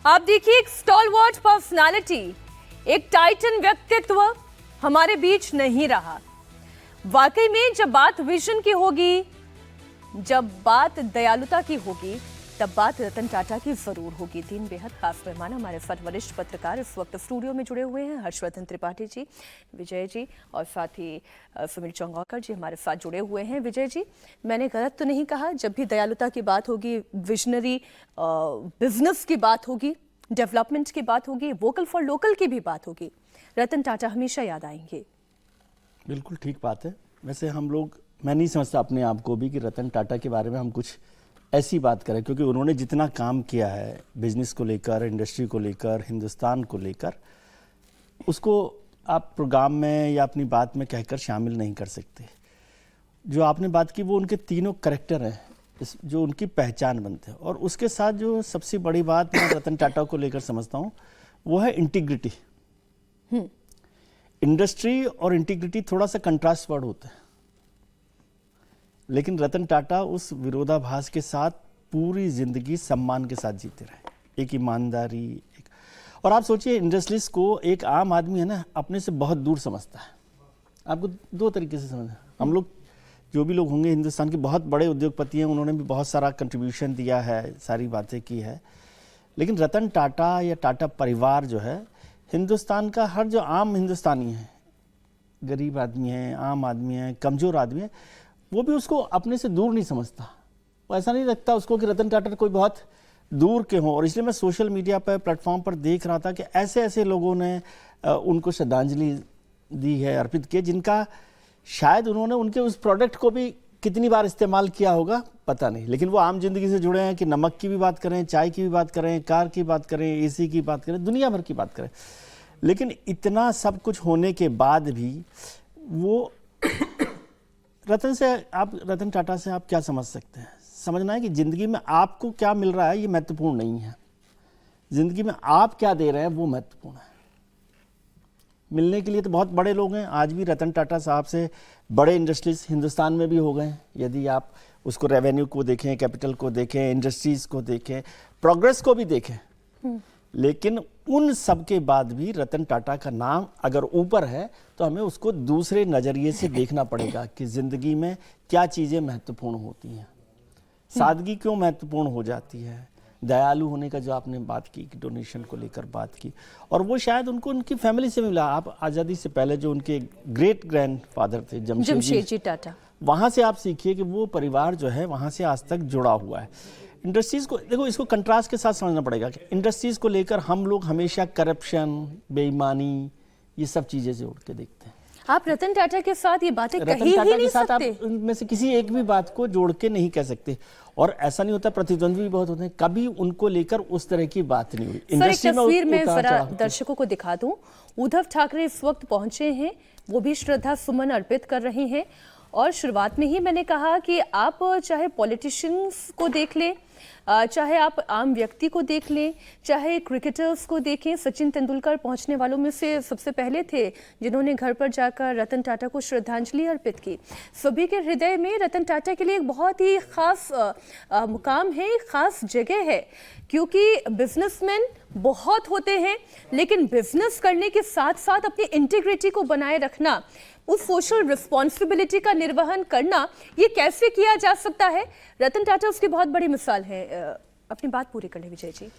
आप देखिए, एक स्टॉलवर्ट पर्सनालिटी, एक टाइटन व्यक्तित्व हमारे बीच नहीं रहा। वाकई में जब बात विजन की होगी, जब बात दयालुता की होगी, तब बात रतन टाटा की जरूर होगी। 3 बेहद खास मेहमान हमारे साथ वरिष्ठ पत्रकार इस वक्त स्टूडियो में जुड़े हुए हैं। हर्षवर्धन त्रिपाठी जी, विजय जी और साथ ही सुमित चंगौकर जी हमारे साथ जुड़े हुए हैं। विजय जी, मैंने गलत तो नहीं कहा? जब भी दयालुता की बात होगी, विजनरी बिजनेस की बात होगी, डेवलपमेंट की बात होगी, वोकल फॉर लोकल की भी बात होगी, रतन टाटा हमेशा याद आएंगे। बिल्कुल ठीक बात है। वैसे मैं नहीं समझता अपने आप को भी कि रतन टाटा के बारे में हम कुछ ऐसी बात करें, क्योंकि उन्होंने जितना काम किया है बिजनेस को लेकर, इंडस्ट्री को लेकर, हिंदुस्तान को लेकर, उसको आप प्रोग्राम में या अपनी बात में कहकर शामिल नहीं कर सकते। जो आपने बात की वो उनके तीनों करैक्टर हैं जो उनकी पहचान बनते हैं। और उसके साथ जो सबसे बड़ी बात मैं रतन टाटा को लेकर समझता हूँ वो है इंटीग्रिटी। इंडस्ट्री और इंटीग्रिटी थोड़ा सा कंट्रास्ट वर्ड होता है, लेकिन रतन टाटा उस विरोधाभास के साथ पूरी जिंदगी सम्मान के साथ जीते रहे। एक ईमानदारी, और आप सोचिए इंडस्ट्रीज को एक आम आदमी है ना अपने से बहुत दूर समझता है। आपको 2 तरीके से समझना, हम लोग जो भी लोग होंगे हिंदुस्तान के बहुत बड़े उद्योगपति हैं, उन्होंने भी बहुत सारा कंट्रीब्यूशन दिया है, सारी बातें की है, लेकिन रतन टाटा या टाटा परिवार जो है हिंदुस्तान का हर जो आम हिंदुस्तानी है, गरीब आदमी है, आम आदमी है, कमज़ोर आदमी है, वो भी उसको अपने से दूर नहीं समझता। वो ऐसा नहीं लगता उसको कि रतन टाटा कोई बहुत दूर के हों। और इसलिए मैं सोशल मीडिया पर, प्लेटफॉर्म पर देख रहा था कि ऐसे ऐसे लोगों ने उनको श्रद्धांजलि दी है, अर्पित किए, जिनका शायद उन्होंने उनके उस प्रोडक्ट को भी कितनी बार इस्तेमाल किया होगा पता नहीं, लेकिन वो आम जिंदगी से जुड़े हैं कि नमक की भी बात करें, चाय की भी बात करें, कार की बात करें, एसी की बात करें, दुनिया भर की बात करें। लेकिन इतना सब कुछ होने के बाद भी वो रतन टाटा से आप क्या समझ सकते हैं? समझना है कि ज़िंदगी में आपको क्या मिल रहा है ये महत्वपूर्ण नहीं है, ज़िंदगी में आप क्या दे रहे हैं वो महत्वपूर्ण है। मिलने के लिए तो बहुत बड़े लोग हैं, आज भी रतन टाटा साहब से बड़े इंडस्ट्रीज हिंदुस्तान में भी हो गए हैं। यदि आप उसको रेवेन्यू को देखें, कैपिटल को देखें, इंडस्ट्रीज को देखें, प्रोग्रेस को भी देखें, लेकिन उन सब के बाद भी रतन टाटा का नाम अगर ऊपर है तो हमें उसको दूसरे नज़रिए से देखना पड़ेगा कि ज़िंदगी में क्या चीज़ें महत्वपूर्ण होती हैं, सादगी क्यों महत्वपूर्ण हो जाती है, दयालु होने का जो आपने बात की, डोनेशन को लेकर बात की, और वो शायद उनको उनकी फैमिली से मिला। आप आज़ादी से पहले जो उनके ग्रेट ग्रैंडफादर थे जमशेदजी टाटा, वहाँ से आप सीखिए कि वो परिवार जो है वहाँ से आज तक जुड़ा हुआ है। इंडस्ट्रीज़ को देखो, इसको कंट्रास्ट के साथ समझना पड़ेगा कि इंडस्ट्रीज़ को लेकर हम लोग हमेशा करप्शन, बेईमानी, ये सब चीज़ें जोड़ के देखते हैं। आप रतन टाटा के साथ ये बातें कहीं ही नहीं सकते। आप उनमें से किसी एक भी बात को जोड़ के नहीं कह सकते। और ऐसा नहीं होता, प्रतिद्वंद्वी भी बहुत होते हैं, कभी उनको लेकर उस तरह की बात नहीं हुई। इंडस्ट्री तस्वीर में जरा दर्शकों को दिखा दूं। उद्धव ठाकरे इस वक्त पहुंचे हैं, वो भी श्रद्धा सुमन अर्पित कर रहे हैं। और शुरुआत में ही मैंने कहा कि आप चाहे पॉलिटिशियंस को देख लें, चाहे आप आम व्यक्ति को देख लें, चाहे क्रिकेटर्स को देखें, सचिन तेंदुलकर पहुंचने वालों में से सबसे पहले थे जिन्होंने घर पर जाकर रतन टाटा को श्रद्धांजलि अर्पित की। सभी के हृदय में रतन टाटा के लिए एक बहुत ही खास मुकाम है, खास जगह है, क्योंकि बिजनेसमैन बहुत होते हैं, लेकिन बिजनेस करने के साथ साथ अपनी इंटीग्रिटी को बनाए रखना, उस सोशल रिस्पॉन्सिबिलिटी का निर्वहन करना, ये कैसे किया जा सकता है? रतन टाटा उसकी बहुत बड़ी मिसाल है। अपनी बात पूरी कर ले विजय जी।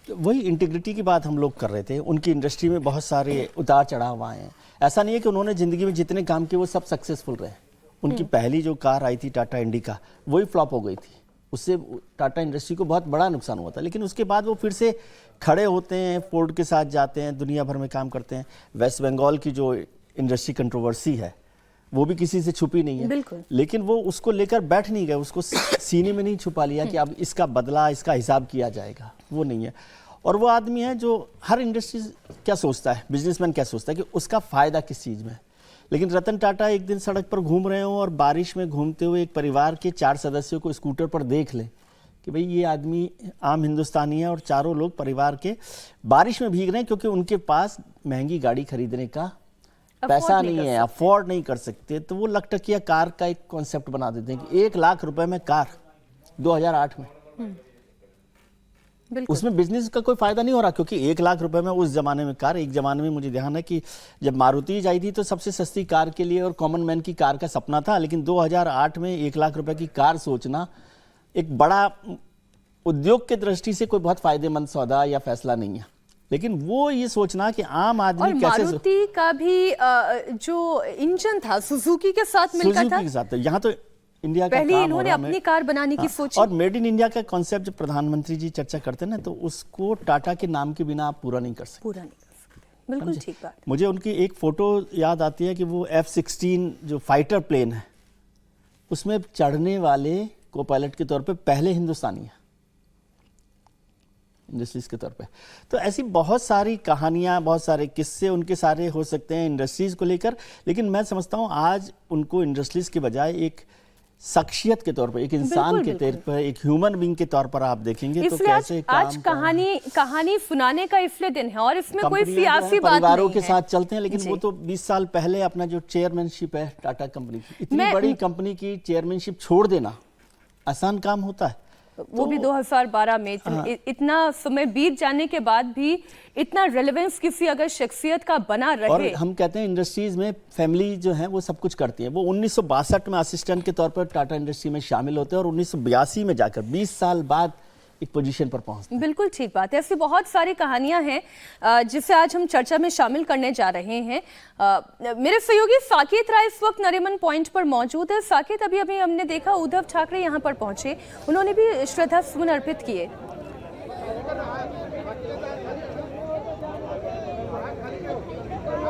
वही इंटीग्रिटी की बात हम लोग कर रहे थे। उनकी इंडस्ट्री में बहुत सारे उतार चढ़ाव आए हैं। ऐसा नहीं है कि उन्होंने ज़िंदगी में जितने काम किए वो सब सक्सेसफुल रहे। उनकी पहली जो कार आई थी टाटा इंडिका, वही फ्लॉप हो गई थी, उससे टाटा इंडस्ट्री को बहुत बड़ा नुकसान हुआ था। लेकिन उसके बाद वो फिर से खड़े होते हैं, फोर्ड के साथ जाते हैं, दुनिया भर में काम करते हैं। वेस्ट बंगाल की जो इंडस्ट्री कंट्रोवर्सी है वो भी किसी से छुपी नहीं है, लेकिन वो उसको लेकर बैठ नहीं गए, उसको सीने में नहीं छुपा लिया कि अब इसका बदला, इसका हिसाब किया जाएगा, वो नहीं है। और वो आदमी है जो हर इंडस्ट्री क्या सोचता है, बिजनेसमैन क्या सोचता है कि उसका फ़ायदा किस चीज़ में है। लेकिन रतन टाटा एक दिन सड़क पर घूम रहे हों और बारिश में घूमते हुए एक परिवार के 4 सदस्यों को स्कूटर पर देख लें कि भाई ये आदमी आम हिंदुस्तानी है और चारों लोग परिवार के बारिश में भीग रहे हैं क्योंकि उनके पास महंगी गाड़ी खरीदने का पैसा नहीं है, अफोर्ड नहीं कर सकते, तो वो लखटकिया कार का एक कॉन्सेप्ट बना देते हैं कि 1 लाख रुपए में कार 2008 में। उसमें बिजनेस का कोई फायदा नहीं हो रहा, क्योंकि 1 लाख रुपए में उस जमाने में कार, एक जमाने में मुझे ध्यान है कि जब मारुति आई थी तो सबसे सस्ती कार के लिए और कॉमन मैन की कार का सपना था, लेकिन 2008 में 1 लाख रुपए की कार सोचना एक बड़ा उद्योग के दृष्टि से कोई बहुत फायदेमंद सौदा या फैसला नहीं है। लेकिन वो ये सोचना कि आम आदमी कैसे, मारुति का भी जो इंजन था सुजुकी के साथ मिलकर था, सुजुकी के साथ, यहाँ तो इंडिया का पहले काम इन्होंने हो रहा अपनी कार बनाने की सोची। और मेड इन इंडिया का कॉन्सेप्ट जब प्रधानमंत्री जी चर्चा करते हैं ना, तो उसको टाटा के नाम के बिना आप पूरा नहीं कर सकते। बिल्कुल ठीक बात। मुझे उनकी एक फोटो याद आती है कि वो F-16 जो फाइटर प्लेन है उसमें चढ़ने वाले को पायलट के तौर पे पहले हिंदुस्तानी है, इंडस्ट्रीज के तौर पे। तो ऐसी बहुत सारी कहानियां, बहुत सारे किस्से उनके सारे हो सकते हैं इंडस्ट्रीज को लेकर, लेकिन मैं समझता हूं आज उनको इंडस्ट्रीज के बजाय एक शख्सियत के तौर पर, एक इंसान के तौर पर, एक ह्यूमन बीइंग के तौर पर आप देखेंगे तो कैसे आज कहानी सुनाने का इसलिए दिन है और इसमें कोई सियासी बात नहीं है। परिवारों के साथ चलते हैं, लेकिन वो तो 20 साल पहले अपना जो चेयरमैनशिप है टाटा कंपनी की, इतनी बड़ी कंपनी की चेयरमैनशिप छोड़ देना आसान काम होता है? वो भी 2012 में। इतना समय बीत जाने के बाद भी इतना रेलेवेंस किसी अगर शख्सियत का बना रहे। और हम कहते हैं इंडस्ट्रीज में फैमिली जो है वो सब कुछ करती है। वो 1962 में असिस्टेंट के तौर पर टाटा इंडस्ट्री में शामिल होते हैं और 1982 में जाकर 20 साल बाद एक पोजीशन पर पहुंचते हैं। बिल्कुल ठीक बात है। ऐसी बहुत सारी कहानियां हैं जिसे आज हम चर्चा में शामिल करने जा रहे हैं। मेरे सहयोगी साकेत राय इस वक्त नरीमन पॉइंट पर मौजूद है। साकेत, अभी अभी हमने देखा उद्धव ठाकरे यहां पर पहुंचे, उन्होंने भी श्रद्धा सुमन अर्पित किए।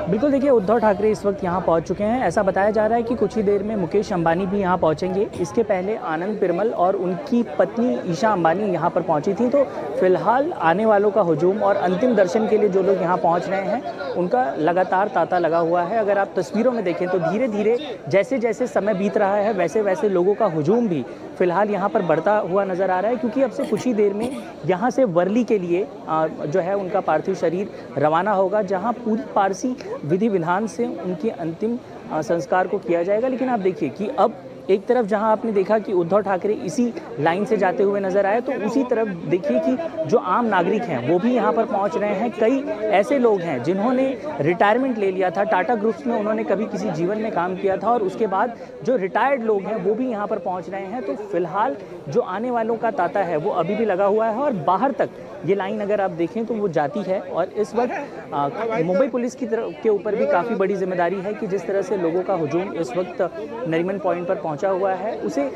बिल्कुल, देखिए उद्धव ठाकरे इस वक्त यहाँ पहुँच चुके हैं। ऐसा बताया जा रहा है कि कुछ ही देर में मुकेश अंबानी भी यहाँ पहुँचेंगे। इसके पहले आनंद पिरमल और उनकी पत्नी ईशा अंबानी यहाँ पर पहुँची थी। तो फिलहाल आने वालों का हुजूम और अंतिम दर्शन के लिए जो लोग यहाँ पहुँच रहे हैं उनका लगातार तांता लगा हुआ है। अगर आप तस्वीरों में देखें तो धीरे धीरे जैसे जैसे समय बीत रहा है वैसे वैसे लोगों का हुजूम भी फिलहाल यहाँ पर बढ़ता हुआ नजर आ रहा है, क्योंकि अब से कुछ ही देर में यहाँ से वर्ली के लिए जो है उनका पार्थिव शरीर रवाना होगा, जहाँ पूरी पारसी विधि विधान से उनके अंतिम संस्कार को किया जाएगा। लेकिन आप देखिए कि अब एक तरफ जहां आपने देखा कि उद्धव ठाकरे इसी लाइन से जाते हुए नजर आए, तो उसी तरफ देखिए कि जो आम नागरिक हैं वो भी यहां पर पहुंच रहे हैं। कई ऐसे लोग हैं जिन्होंने रिटायरमेंट ले लिया था, टाटा ग्रुप्स में उन्होंने कभी किसी जीवन में काम किया था और उसके बाद जो रिटायर्ड लोग हैं वो भी यहां पर पहुंच रहे हैं। तो फिलहाल जो आने वालों का तांता है वो अभी भी लगा हुआ है और बाहर तक ये लाइन अगर आप देखें तो वो जाती है। और इस वक्त मुंबई पुलिस की तरफ के ऊपर भी काफ़ी बड़ी जिम्मेदारी है कि जिस तरह से लोगों का हुजूम इस वक्त नरीमन पॉइंट पर पहुंचा हुआ है उसे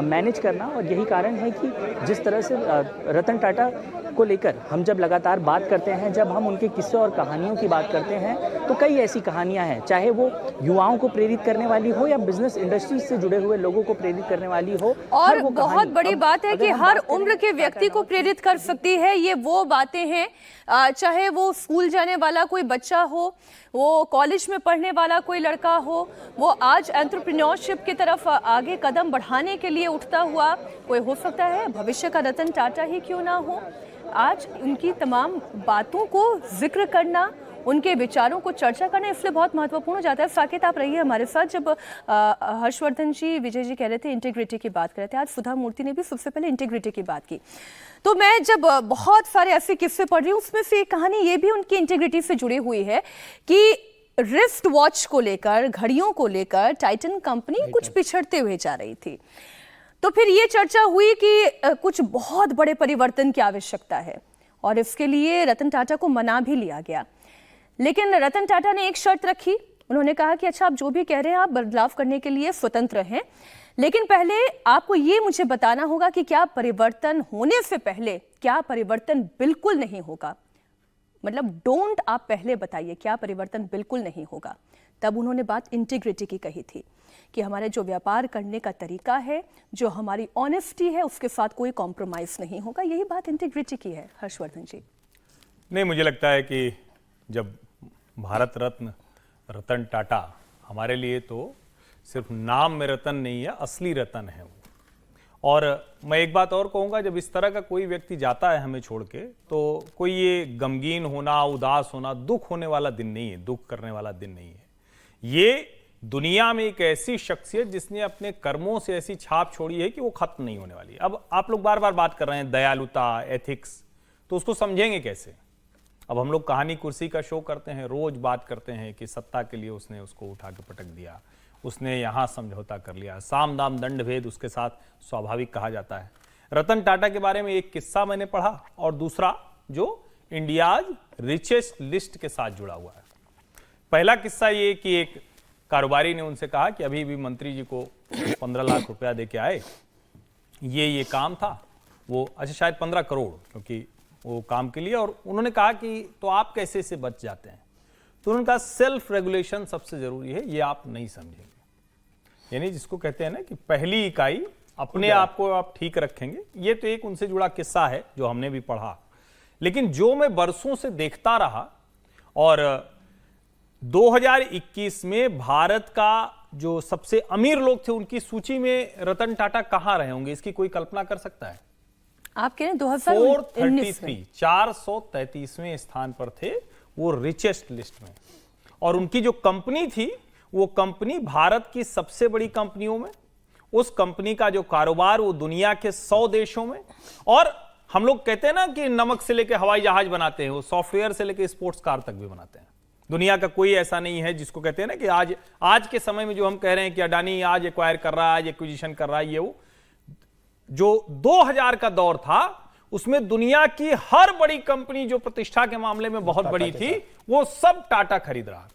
मैनेज करना। और यही कारण है कि जिस तरह से रतन टाटा को लेकर हम जब लगातार बात करते हैं, जब हम उनके किस्से और कहानियों की बात करते हैं, तो कई ऐसी कहानियां हैं, चाहे वो युवाओं को प्रेरित करने वाली हो या बिजनेस इंडस्ट्री से जुड़े हुए लोगों को प्रेरित करने वाली हो। और बहुत बड़ी बात है कि हर उम्र के व्यक्ति को प्रेरित कर सकती है। ये वो बातें हैं, चाहे वो स्कूल जाने वाला कोई बच्चा हो, वो कॉलेज में पढ़ने वाला कोई लड़का हो, वो आज एंटरप्रेन्योरशिप की तरफ आगे कदम बढ़ाने के लिए उठता हुआ कोई हो सकता है, भविष्य का रतन टाटा ही क्यों ना हो। आज उनकी तमाम बातों को जिक्र करना, उनके विचारों को चर्चा करना इसलिए बहुत महत्वपूर्ण हो जाता है। साकेत, आप रहिए हमारे साथ। जब हर्षवर्धन जी, विजय जी कह रहे थे इंटीग्रिटी की बात कर रहे थे, आज सुधा मूर्ति ने भी सबसे पहले इंटीग्रिटी की बात की, तो मैं जब बहुत सारे ऐसे किस्से पढ़ रही हूँ उसमें से एक कहानी ये भी उनकी इंटीग्रिटी से जुड़ी हुई है कि रिस्ट वॉच को लेकर, घड़ियों को लेकर टाइटन कंपनी कुछ पिछड़ते हुए जा रही थी। तो फिर ये चर्चा हुई कि कुछ बहुत बड़े परिवर्तन की आवश्यकता है और इसके लिए रतन टाटा को मना भी लिया गया। लेकिन रतन टाटा ने एक शर्त रखी। उन्होंने कहा कि अच्छा, आप जो भी कह रहे हैं आप बदलाव करने के लिए स्वतंत्र हैं, लेकिन पहले आपको ये मुझे बताना होगा कि क्या परिवर्तन होने से पहले क्या परिवर्तन बिल्कुल नहीं होगा। मतलब डोंट आप पहले बताइए क्या परिवर्तन बिल्कुल नहीं होगा। तब उन्होंने बात इंटीग्रिटी की कही थी कि हमारे जो व्यापार करने का तरीका है, जो हमारी ऑनेस्टी है, उसके साथ कोई कॉम्प्रोमाइज नहीं होगा। यही बात इंटीग्रिटी की है। हर्षवर्धन जी। नहीं, मुझे लगता है कि जब भारत रत्न रतन टाटा हमारे लिए तो सिर्फ नाम में रतन नहीं है, असली रतन है वो। और मैं एक बात और कहूँगा, जब इस तरह का कोई व्यक्ति जाता है हमें छोड़ के, तो कोई ये गमगीन होना, उदास होना, दुख होने वाला दिन नहीं है, दुख करने वाला दिन नहीं है। ये दुनिया में एक ऐसी शख्सियत जिसने अपने कर्मों से ऐसी छाप छोड़ी है कि वो खत्म नहीं होने वाली। अब आप लोग बार बार बात कर रहे हैं दयालुता, एथिक्स, तो उसको समझेंगे कैसे? अब हम लोग कहानी कुर्सी का शो करते हैं, रोज बात करते हैं कि सत्ता के लिए उसने उसको उठा के पटक दिया, उसने यहां समझौता कर लिया, साम दाम दंड भेद उसके साथ स्वाभाविक कहा जाता है। रतन टाटा के बारे में एक किस्सा मैंने पढ़ा और दूसरा जो इंडियाज रिचेस्ट लिस्ट के साथ जुड़ा हुआ है। पहला किस्सा ये कि एक कारोबारी ने उनसे कहा कि अभी भी मंत्री जी को 15 लाख रुपया दे के आए, ये काम था वो, अच्छा शायद 15 करोड़, क्योंकि वो काम के लिए, और उन्होंने कहा कि तो आप कैसे से बच जाते हैं? तो उन्होंने कहा सेल्फ रेगुलेशन सबसे जरूरी है, ये आप नहीं समझेंगे। यानी जिसको कहते हैं ना कि पहली इकाई अपने आप को आप ठीक रखेंगे। ये तो एक उनसे जुड़ा किस्सा है जो हमने भी पढ़ा, लेकिन जो मैं बरसों से देखता रहा, और 2021 में भारत का जो सबसे अमीर लोग थे उनकी सूची में रतन टाटा कहां रहे होंगे, इसकी कोई कल्पना कर सकता है? आप कह रहे हैं 2019 में 433वें स्थान पर थे वो रिचेस्ट लिस्ट में। और उनकी जो कंपनी थी वो कंपनी भारत की सबसे बड़ी कंपनियों में, उस कंपनी का जो कारोबार वो दुनिया के 100 देशों में, और हम लोग कहते हैं ना कि नमक से लेकर हवाई जहाज बनाते हैं, वो सॉफ्टवेयर से लेकर स्पोर्ट्स कार तक भी बनाते हैं। दुनिया का कोई ऐसा नहीं है जिसको कहते हैं ना कि आज के समय में जो हम कह रहे हैं कि अडानी आज एक्वायर कर रहा है, आज एक्विजिशन कर रहा है, ये वो जो 2000 का दौर था उसमें दुनिया की हर बड़ी कंपनी जो प्रतिष्ठा के मामले में बहुत बड़ी थी वो सब टाटा खरीद रहा।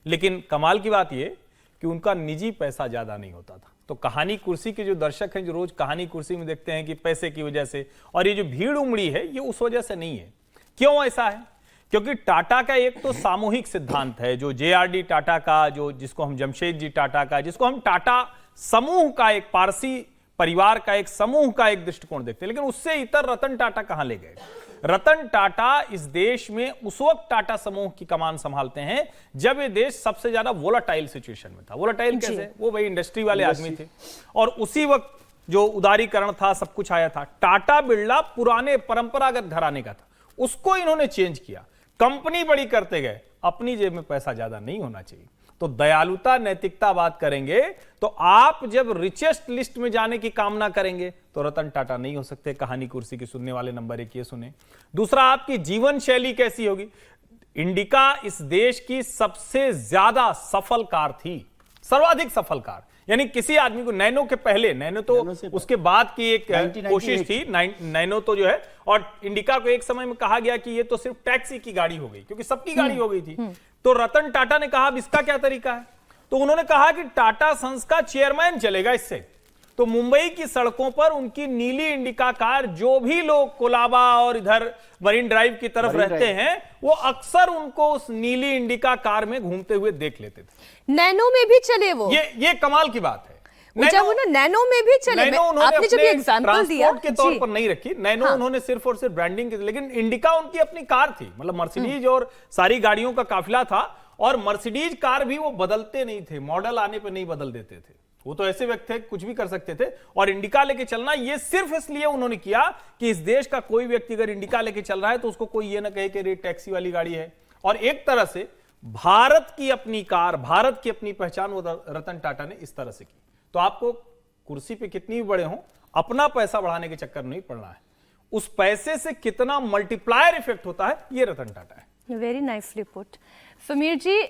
लेकिन कमाल की बात यह कि उनका निजी पैसा ज्यादा नहीं होता था। तो कहानी कुर्सी के जो दर्शक हैं जो रोज कहानी कुर्सी में देखते हैं कि पैसे की वजह से, और ये जो भीड़ उमड़ी है ये उस वजह से नहीं है। क्यों ऐसा है? क्योंकि टाटा का एक तो सामूहिक सिद्धांत है, जो JRD टाटा का, जो जिसको हम जमशेदजी टाटा का, जिसको हम टाटा समूह का, एक पारसी परिवार का एक समूह का एक दृष्टिकोण देखते हैं। लेकिन उससे इतर रतन टाटा कहां ले गए? रतन टाटा इस देश में उस वक्त टाटा समूह की कमान संभालते हैं जब ये देश सबसे ज्यादा वोलाटाइल सिचुएशन में था। वोलाटाइल कैसे? वो भाई इंडस्ट्री वाले आदमी थे, और उसी वक्त जो उदारीकरण था, सब कुछ आया था। टाटा बिरला पुराने परंपरागत घराने का था, उसको इन्होंने चेंज किया, कंपनी बड़ी करते गए, अपनी जेब में पैसा ज्यादा नहीं होना चाहिए। तो दयालुता, नैतिकता बात करेंगे तो आप जब रिचेस्ट लिस्ट में जाने की कामना करेंगे तो रतन टाटा नहीं हो सकते। कहानी कुर्सी की सुनने वाले नंबर 1 ये सुने। दूसरा, आपकी जीवन शैली कैसी होगी? इंडिका इस देश की सबसे ज्यादा सफल कार थी, सर्वाधिक सफल कार। यानी किसी आदमी को, नैनो के पहले, नैनो तो उसके बाद की एक कोशिश थी, नैनो तो जो है, और इंडिका को एक समय में कहा गया कि ये तो सिर्फ टैक्सी की गाड़ी हो गई, क्योंकि सबकी गाड़ी हो गई थी। तो रतन टाटा ने कहा अब इसका क्या तरीका है? तो उन्होंने कहा कि टाटा सन्स का चेयरमैन चलेगा इससे। तो मुंबई की सड़कों पर उनकी नीली इंडिका कार, जो भी लोग कोलाबा और इधर मरीन ड्राइव की तरफ रहते हैं, वो अक्सर उनको उस नीली इंडिका कार में घूमते हुए देख लेते थे। नैनो में भी चले वो, ये कमाल की बात है। नैनो में भी चले। आपने जब एग्जांपल दिया के तौर पर नहीं रखी नैनो, उन्होंने सिर्फ और सिर्फ ब्रांडिंग के, लेकिन इंडिका उनकी अपनी कार थी, मतलब मर्सिडीज और सारी गाड़ियों का काफिला था। और मर्सिडीज कार भी वो बदलते नहीं थे, मॉडल आने पर नहीं बदल देते थे, वो तो ऐसे व्यक्ति थे कुछ भी कर सकते थे। और इंडिका लेके चलना ये सिर्फ इसलिए उन्होंने किया कि इस देश का कोई व्यक्ति अगर इंडिका लेके चल रहा है तो उसको कोई ये ना कहे कि ये टैक्सी वाली गाड़ी है। और एक तरह से भारत की अपनी कार, भारत की अपनी पहचान वो रतन टाटा ने इस तरह से की। तो आपको कुर्सी पे कितनी भी बड़े हों, अपना पैसा बढ़ाने के चक्कर नहीं पड़ना है। उस पैसे से कितना मल्टीप्लायर इफेक्ट होता है, ये रतन टाटा है। Very nicely put. Sameer ji,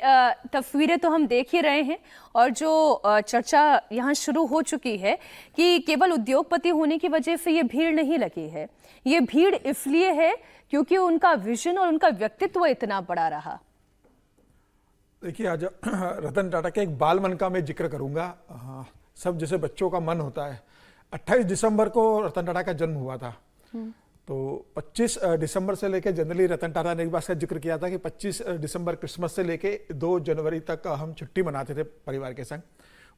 तस्वीरें तो हम देख ही रहे हैं, और जो चर्चा यहाँ शुरू हो चुकी है कि केवल उद्योगपति होने की वजह से ये भीड़ नहीं लगी है, ये भीड़ इसलिए है क्योंकि उनका विजन और उनका व्यक्तित्व इतना बड़ा रहा। देखिए, आज रतन टाटा के एक बाल मन का मैं जिक्र करूंगा। सब जैसे बच्चों का मन होता है। 28 दिसंबर को रतन टाटा का जन्म हुआ था। तो 25 दिसंबर से लेकर, जनरली रतन टाटा ने एक बात का जिक्र किया था कि 25 दिसंबर क्रिसमस से लेके 2 जनवरी तक हम छुट्टी मनाते थे परिवार के संग।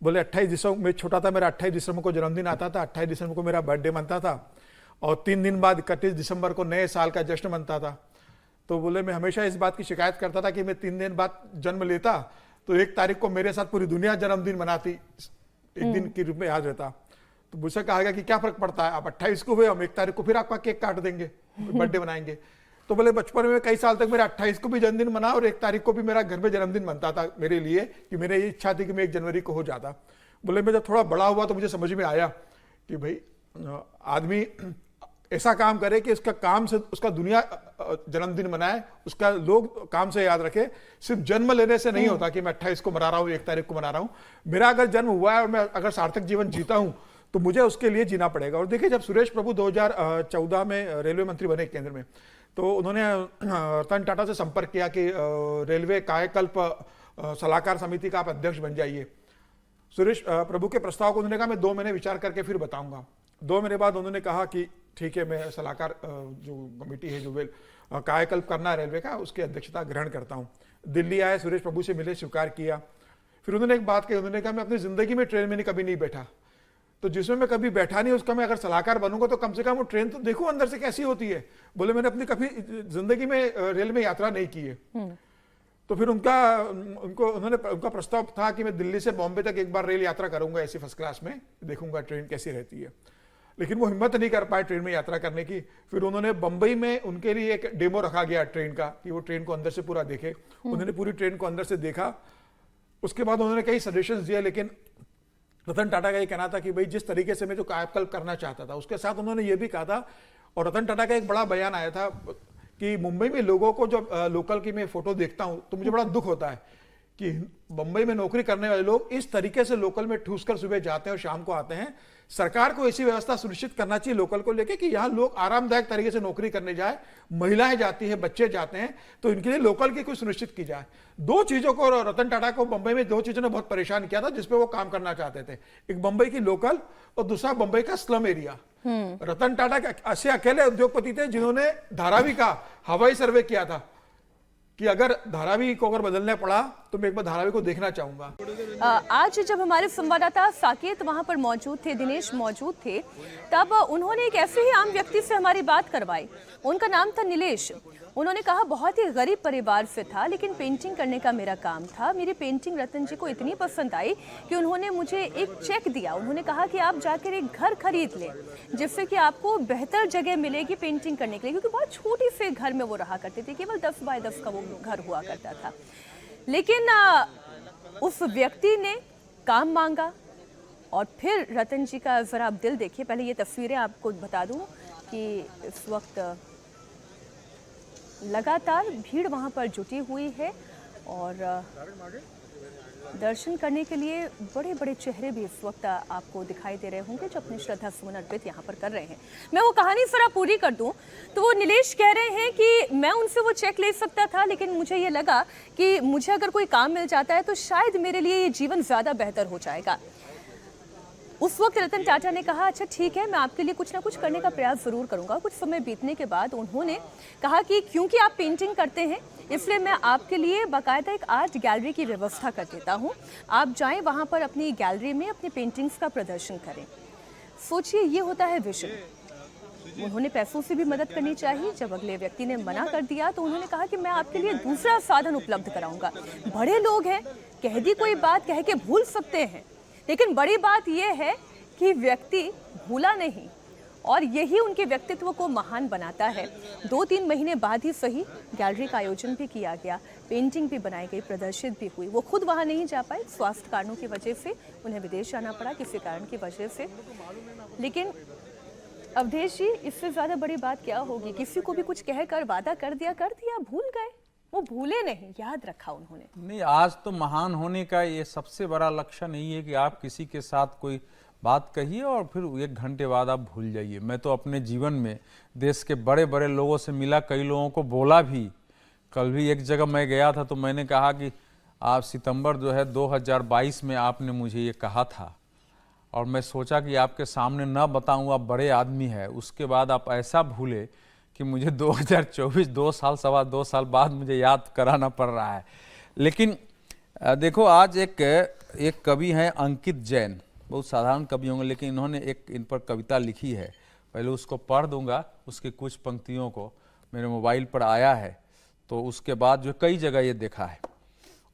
बोले 28 दिसंबर में छोटा था, मेरा 28 दिसंबर को जन्मदिन आता था, 28 दिसंबर को मेरा बर्थडे मनता था, और 3 दिन बाद 31 दिसंबर को नए साल का जश्न मनता था। तो बोले मैं हमेशा इस बात की शिकायत करता था कि मैं 3 दिन बाद जन्म लेता तो 1 तारीख को मेरे साथ पूरी दुनिया जन्मदिन मनाती, एक दिन के रूप में याद रहता। तो मुझसे कहा गया कि क्या फर्क पड़ता है, आप 28 को हुए, हम 1 तारीख को फिर आपका केक काट देंगे, बर्थडे बनाएंगे। तो बोले बचपन में कई साल तक मेरा 28 को भी जन्मदिन मना और 1 तारीख को भी मेरा घर में जन्मदिन मनता था मेरे लिए, कि मेरी ये इच्छा थी कि मैं 1 जनवरी को हो जाता। बोले मैं जब थोड़ा बड़ा हुआ तो मुझे समझ में आया कि भाई आदमी ऐसा काम करे कि उसका काम से उसका दुनिया जन्मदिन मनाए, उसका लोग काम से याद रखे। सिर्फ जन्म लेने से नहीं होता कि मैं 28 को मना रहा हूँ, 1 तारीख को मना रहा हूँ। मेरा अगर जन्म हुआ है और मैं अगर सार्थक जीवन जीता हूँ तो मुझे उसके लिए जीना पड़ेगा। और देखिए, जब सुरेश प्रभु 2014 में रेलवे मंत्री बने केंद्र में, तो उन्होंने रतन टाटा से संपर्क किया कि रेलवे कायाकल्प सलाहकार समिति का आप अध्यक्ष बन जाइए। सुरेश प्रभु के प्रस्ताव को उन्होंने कहा मैं 2 महीने विचार करके फिर बताऊंगा। 2 महीने बाद उन्होंने कहा कि ठीक है, मैं सलाहकार जो कमेटी है जो कायाकल्प करना है रेलवे का, उसकी अध्यक्षता ग्रहण करता हूँ। दिल्ली आए, सुरेश प्रभु से मिले, स्वीकार किया। फिर उन्होंने एक बात कही, उन्होंने कहा मैं अपनी जिंदगी में ट्रेन में कभी नहीं बैठा, तो जिसमें मैं कभी बैठा नहीं उसका मैं अगर सलाहकार बनूंगा तो कम से कम वो ट्रेन तो देखूं अंदर से कैसी होती है। बोले मैंने अपनी कभी जिंदगी में रेल में यात्रा नहीं की है। तो फिर उनका प्रस्ताव था कि मैं दिल्ली से बॉम्बे तक एक बार रेल यात्रा करूंगा ऐसी फर्स्ट क्लास में, देखूंगा ट्रेन कैसी रहती है। लेकिन वो हिम्मत नहीं कर पाए ट्रेन में यात्रा करने की। फिर उन्होंने बंबई में उनके लिए एक डेमो रखा गया ट्रेन का कि वो ट्रेन को अंदर से पूरा देखे। उन्होंने पूरी ट्रेन को अंदर से देखा। उसके बाद उन्होंने कई सजेशंस दिए, लेकिन रतन टाटा का ये कहना था कि भाई जिस तरीके से मैं जो कायाकल्प करना चाहता था, उसके साथ उन्होंने ये भी कहा था, और रतन टाटा का एक बड़ा बयान आया था कि मुंबई में लोगों को जब लोकल की मैं फोटो देखता हूं तो मुझे बड़ा दुख होता है कि बंबई में नौकरी करने वाले लोग इस तरीके से लोकल में ठूस कर सुबह जाते हैं और शाम को आते हैं। सरकार को ऐसी व्यवस्था सुनिश्चित करना चाहिए लोकल को लेके कि यहाँ लोग आरामदायक तरीके से नौकरी करने जाए, महिलाएं जाती है, बच्चे जाते हैं, तो इनके लिए लोकल की कुछ सुनिश्चित की जाए। 2 चीजों को रतन टाटा को बंबई में 2 चीजों ने बहुत परेशान किया था जिसपे वो काम करना चाहते थे, एक बंबई की लोकल और दूसरा बंबई का स्लम एरिया। रतन टाटा ऐसे अकेले उद्योगपति थे जिन्होंने धारावी का हवाई सर्वे किया था कि अगर धारावी को अगर बदलना पड़ा तो मैं एक बार धारावी को देखना चाहूंगा। आज जब हमारे संवाददाता साकेत वहां पर मौजूद थे, दिनेश मौजूद थे, तब उन्होंने एक ऐसे ही आम व्यक्ति से हमारी बात करवाई। उनका नाम था नीलेश। उन्होंने कहा बहुत ही गरीब परिवार से था, लेकिन पेंटिंग करने का मेरा काम था। मेरी पेंटिंग रतन जी को इतनी पसंद आई कि उन्होंने मुझे एक चेक दिया। उन्होंने कहा कि आप जाकर एक घर खरीद लें जिससे कि आपको बेहतर जगह मिलेगी पेंटिंग करने के लिए, क्योंकि बहुत छोटी से घर में वो रहा करते थे, केवल 10 बाय 10 का वो घर हुआ करता था। लेकिन उस व्यक्ति ने काम मांगा और फिर रतन जी का ज़रा आप दिल देखिए। पहले ये तस्वीरें आपको बता दूं कि इस वक्त लगातार भीड़ वहां पर जुटी हुई है और दर्शन करने के लिए बड़े बड़े चेहरे भी इस वक्त आपको दिखाई दे रहे होंगे जो अपनी श्रद्धा सुमन अर्पित यहाँ पर कर रहे हैं। मैं वो कहानी जरा पूरी कर दूं तो वो नीलेश कह रहे हैं कि मैं उनसे वो चेक ले सकता था, लेकिन मुझे ये लगा कि मुझे अगर कोई काम मिल जाता है तो शायद मेरे लिए ये जीवन ज़्यादा बेहतर हो जाएगा। उस वक्त रतन टाटा ने कहा अच्छा ठीक है, मैं आपके लिए कुछ ना कुछ करने का प्रयास ज़रूर करूंगा। कुछ समय बीतने के बाद उन्होंने कहा कि क्योंकि आप पेंटिंग करते हैं इसलिए मैं आपके लिए बाकायदा एक आर्ट गैलरी की व्यवस्था कर देता हूं। आप जाएं वहां पर अपनी गैलरी में अपनी पेंटिंग्स का प्रदर्शन करें। सोचिए, ये होता है विजन। उन्होंने पैसों से भी मदद करनी चाहिए। जब अगले व्यक्ति ने मना कर दिया तो उन्होंने कहा कि मैं आपके लिए दूसरा साधन उपलब्ध कराऊंगा। बड़े लोग हैं, कह दी कोई बात कह के भूल सकते हैं, लेकिन बड़ी बात यह है कि व्यक्ति भूला नहीं और यही उनके व्यक्तित्व को महान बनाता है। 2-3 महीने बाद ही सही गैलरी का आयोजन भी किया गया, पेंटिंग भी बनाई गई, प्रदर्शित भी हुई। वो खुद वहां नहीं जा पाए, स्वास्थ्य कारणों की वजह से उन्हें विदेश जाना पड़ा, किसी कारण की वजह से। लेकिन अवधेश जी, इससे ज़्यादा बड़ी बात क्या होगी? किसी को भी कुछ कहकर वादा कर दिया, भूल गए। वो भूले नहीं, याद रखा उन्होंने। नहीं, आज तो महान होने का ये सबसे बड़ा लक्ष्य नहीं है कि आप किसी के साथ कोई बात कहिए और फिर 1 घंटे बाद आप भूल जाइए। मैं तो अपने जीवन में देश के बड़े बड़े लोगों से मिला, कई लोगों को बोला भी। कल भी एक जगह मैं गया था तो मैंने कहा कि आप सितंबर 2022 में आपने मुझे ये कहा था और मैं सोचा कि आपके सामने न बताऊं, आप बड़े आदमी है। उसके बाद आप ऐसा भूले कि मुझे 2024 2 साल बाद मुझे याद कराना पड़ रहा है। लेकिन देखो, आज एक कवि हैं अंकित जैन, बहुत साधारण कवि होंगे, लेकिन इन्होंने इन पर कविता लिखी है। पहले उसको पढ़ दूंगा, उसकी कुछ पंक्तियों को मेरे मोबाइल पर आया है, तो उसके बाद जो कई जगह ये देखा है।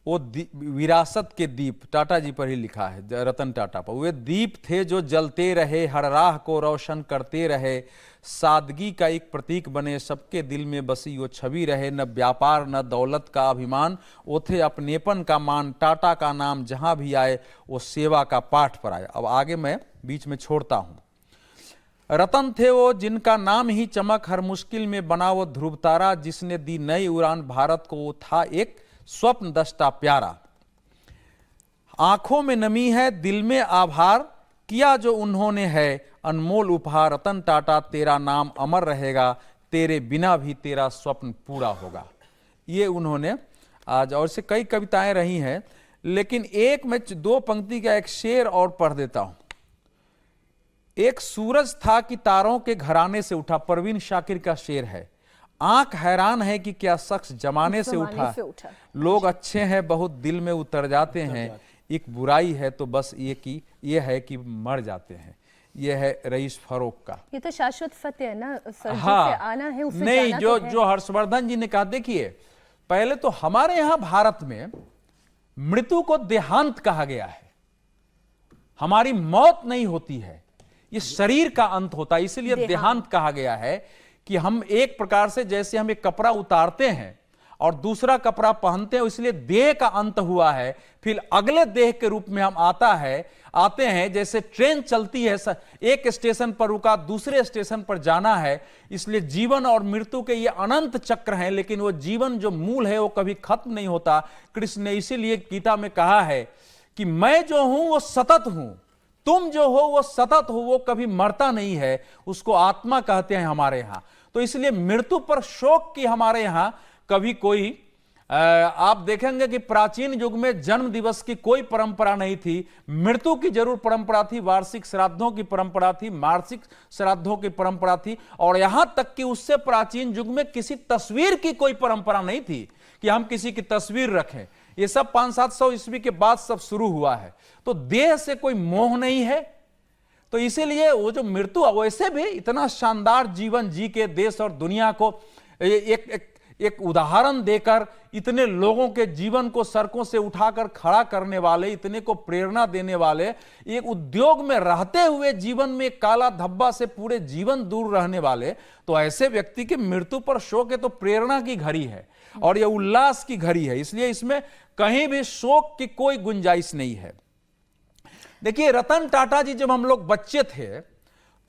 वो विरासत के दीप, टाटा जी पर ही लिखा है, रतन टाटा पर। वे दीप थे जो जलते रहे, हर राह को रोशन करते रहे, सादगी का एक प्रतीक बने, सबके दिल में बसी वो छवि रहे। न व्यापार न दौलत का अभिमान, वो थे अपनेपन का मान, टाटा का नाम जहां भी आए वो सेवा का पाठ पर आए। अब आगे मैं बीच में छोड़ता हूं। रतन थे वो जिनका नाम ही चमक, हर मुश्किल में बना वो ध्रुव तारा, जिसने दी नई उड़ान भारत को, वो था एक स्वप्न दष्टा प्यारा। आंखों में नमी है, दिल में आभार, किया जो उन्होंने है अनमोल उपहार। रतन टाटा तेरा नाम अमर रहेगा, तेरे बिना भी तेरा स्वप्न पूरा होगा। ये उन्होंने आज, और से कई कविताएं रही हैं, लेकिन एक मैं 2 पंक्ति का एक शेर और पढ़ देता हूं। एक सूरज था कि तारों के घराने से उठा, परवीन शाकिर का शेर है। आंख हैरान है कि क्या शख्स जमाने से उठा, लोग अच्छे हैं बहुत दिल में उतर जाते हैं, एक बुराई है तो बस ये है कि मर जाते हैं। ये है रईस फरोख का। ये तो शाश्वत सत्य है ना सर, हाँ, जिसे आना है उसे नहीं, जाना जो तो है। जो हर्षवर्धन जी ने कहा, देखिए पहले तो हमारे यहां भारत में मृत्यु को देहांत कहा गया है। हमारी मौत नहीं होती है, ये शरीर का अंत होता है, इसलिए देहांत कहा गया है कि हम एक प्रकार से जैसे हम एक कपड़ा उतारते हैं और दूसरा कपड़ा पहनते हैं, इसलिए देह का अंत हुआ है, फिर अगले देह के रूप में हम आते हैं। जैसे ट्रेन चलती है, एक स्टेशन पर रुका, दूसरे स्टेशन पर जाना है, इसलिए जीवन और मृत्यु के ये अनंत चक्र हैं, लेकिन वो जीवन जो मूल है वो कभी खत्म नहीं होता। कृष्ण ने इसीलिए गीता में कहा है कि मैं जो हूं वो सतत हूं, तुम जो हो वो सतत हो, वो कभी मरता नहीं है, उसको आत्मा कहते हैं हमारे यहां। तो इसलिए मृत्यु पर शोक की हमारे यहां कभी कोई आप देखेंगे कि प्राचीन युग में जन्म दिवस की कोई परंपरा नहीं थी, मृत्यु की जरूर परंपरा थी, वार्षिक श्राद्धों की परंपरा थी, मासिक श्राद्धों की परंपरा थी, और यहां तक कि उससे प्राचीन युग में किसी तस्वीर की कोई परंपरा नहीं थी कि हम किसी की तस्वीर रखें। ये सब 500-700 ईस्वी के बाद सब शुरू हुआ है। तो देह से कोई मोह नहीं है, तो इसीलिए वो जो मृत्यु, वैसे भी इतना शानदार जीवन जी के देश और दुनिया को एक उदाहरण देकर, इतने लोगों के जीवन को सड़कों से उठाकर खड़ा करने वाले, इतने को प्रेरणा देने वाले, एक उद्योग में रहते हुए जीवन में काला धब्बा से पूरे जीवन दूर रहने वाले, तो ऐसे व्यक्ति की मृत्यु पर शोक है तो प्रेरणा की घड़ी है और यह उल्लास की घड़ी है, इसलिए इसमें कहीं भी शोक की कोई गुंजाइश नहीं है। देखिए, रतन टाटा जी जब हम लोग बच्चे थे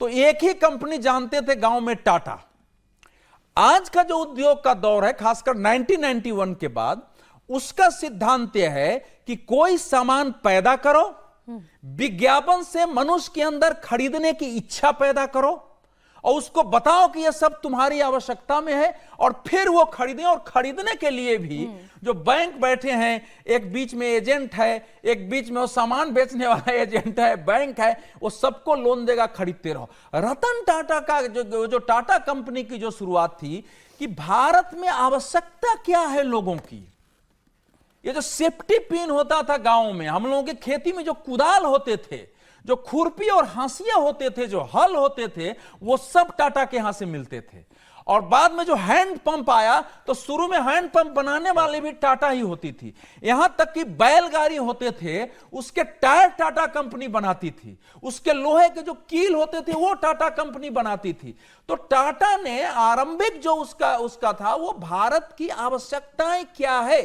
तो एक ही कंपनी जानते थे गांव में, टाटा। आज का जो उद्योग का दौर है, खासकर 1991 के बाद, उसका सिद्धांत यह है कि कोई सामान पैदा करो, विज्ञापन से मनुष्य के अंदर खरीदने की इच्छा पैदा करो और उसको बताओ कि यह सब तुम्हारी आवश्यकता में है, और फिर वो खरीदें। और खरीदने के लिए भी जो बैंक बैठे हैं, एक बीच में एजेंट है, एक बीच में वो सामान बेचने वाला एजेंट है, बैंक है, वो सबको लोन देगा, खरीदते रहो। रतन टाटा का जो टाटा कंपनी की जो शुरुआत थी कि भारत में आवश्यकता क्या है लोगों की, ये जो सेफ्टी पिन होता था गांव में, हम लोगों की खेती में जो कुदाल होते थे, जो खुरपी और हांसिया होते थे, जो हल होते थे, वो सब टाटा के यहां से मिलते थे। और बाद में जो हैंड पंप आया तो शुरू में हैंड पंप बनाने वाले भी टाटा ही होती थी, यहां तक कि बैलगाड़ी होते थे उसके टायर टाटा कंपनी बनाती थी, उसके लोहे के जो कील होते थे वो टाटा कंपनी बनाती थी। तो टाटा ने आरंभिक जो उसका था, वो भारत की आवश्यकताएं क्या है,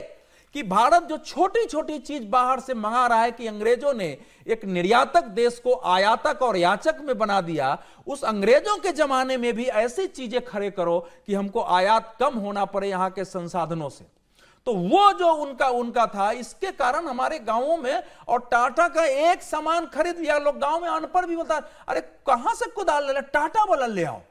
कि भारत जो छोटी छोटी चीज बाहर से मंगा रहा है, कि अंग्रेजों ने एक निर्यातक देश को आयातक और याचक में बना दिया, उस अंग्रेजों के जमाने में भी ऐसी चीजें खड़े करो कि हमको आयात कम होना पड़े यहां के संसाधनों से। तो वो जो उनका था, इसके कारण हमारे गांवों में, और टाटा का एक सामान खरीद लिया, लोग गांव में अनपढ़ भी बोलता, अरे कहां से कुदाल ले, टाटा वाला ले आओ।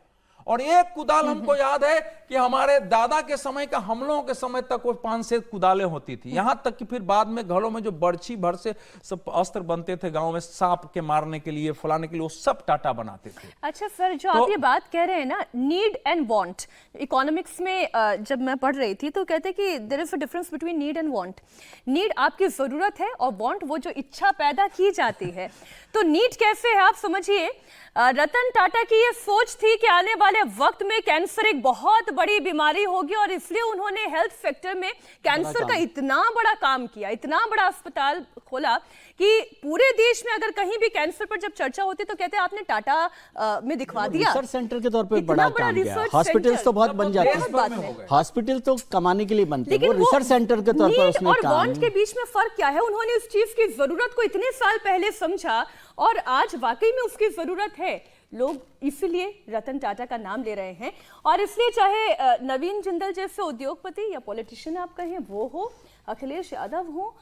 और एक कुदाल हमको याद है कि हमारे दादा के समय का, हम लोगों के समय तक वो 5 कुदालें होती थी, यहां तक कि फिर बाद में घरों में जो बर्छी भर से सब अस्त्र बनते थे गांव में, सांप के मारने के लिए, फलाने के लिए, वो सब टाटा बनाते थे। अच्छा सर, जो आप ये बात कह रहे हैं ना, नीड एंड वांट, इकोनॉमिक्स में जब मैं पढ़ रही थी तो कहते कि there is a difference between need and want. Need आपकी जरूरत है और वांट वो जो इच्छा पैदा की जाती है। तो नीड कैसे है, आप समझिए, रतन टाटा की ये सोच थी कि आने वाले वक्त में कैंसर एक बहुत बड़ी बीमारी होगी, और इसलिए उन्होंने हेल्थ सेक्टर में कैंसर का इतना बड़ा काम किया, इतना बड़ा अस्पताल खोला कि पूरे देश में अगर कहीं भी कैंसर पर जब चर्चा होती तो कहते हैं आपने टाटा में दिखवा दिया। रिसर्च सेंटर के तौर पे बड़ा काम किया। हॉस्पिटल्स तो बहुत बन जाते हैं, हॉस्पिटल तो कमाने के लिए बनते हैं, वो रिसर्च सेंटर के तौर पर उसने और काम। वांट के बीच में फर्क क्या है, उन्होंने उस चीज की जरूरत को इतने साल पहले समझा और आज वाकई में उसकी जरूरत है। लोग इसीलिए रतन टाटा का नाम ले रहे हैं। और इसलिए चाहे नवीन जिंदल जैसे उद्योगपति या पॉलिटिशियन आप कहें वो हो, अखिलेश यादव हो,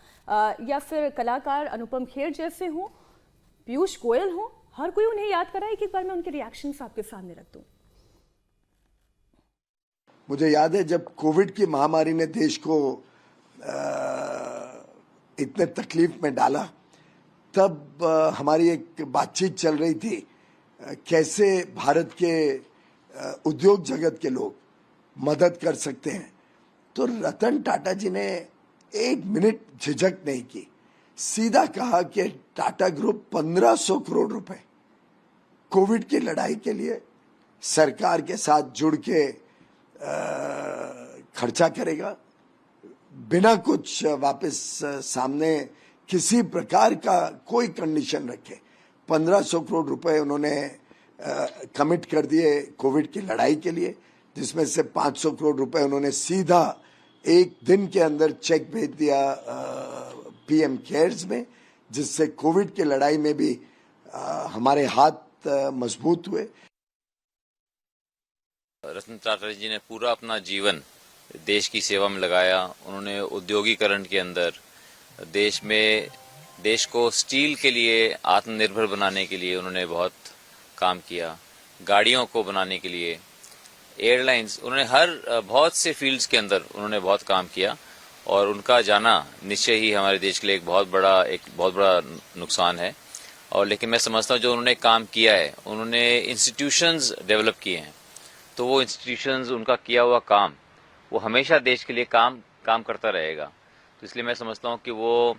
या फिर कलाकार अनुपम खेर जैसे हो, पीयूष गोयल हो, हर कोई उन्हें याद कराए कि एक बार मैं उनके रिएक्शंस आपके सामने रख दूं। मुझे याद है जब कोविड की महामारी ने देश को इतने तकलीफ में डाला, तब हमारी एक बातचीत चल रही थी कैसे भारत के उद्योग जगत के लोग मदद कर सकते हैं। तो रतन टाटा जी ने एक मिनट झिझक नहीं की, सीधा कहा कि टाटा ग्रुप 1500 करोड़ रुपए कोविड की लड़ाई के लिए सरकार के साथ जुड़ के खर्चा करेगा, बिना कुछ वापस सामने किसी प्रकार का कोई कंडीशन रखे 1500 करोड़ रुपए उन्होंने कमिट कर दिए कोविड की लड़ाई के लिए, जिसमें से 500 करोड़ रुपए उन्होंने सीधा एक दिन के अंदर चेक भेज दिया पीएम केयर्स में, जिससे कोविड की लड़ाई में भी हमारे हाथ मजबूत हुए। रतन टाटा जी ने पूरा अपना जीवन देश की सेवा में लगाया। उन्होंने औद्योगिकरण के अंदर देश को स्टील के लिए आत्मनिर्भर बनाने के लिए उन्होंने बहुत काम किया, गाड़ियों को बनाने के लिए, एयरलाइंस, उन्होंने बहुत से फील्ड्स के अंदर उन्होंने बहुत काम किया। और उनका जाना निश्चय ही हमारे देश के लिए एक बहुत बड़ा नुकसान है। और लेकिन मैं समझता हूँ जो उन्होंने काम किया है, उन्होंने इंस्टीट्यूशंस डेवलप किए हैं, तो वो इंस्टीट्यूशंस, उनका किया हुआ काम वो हमेशा देश के लिए काम करता रहेगा। तो इसलिए मैं समझता हूँ कि वो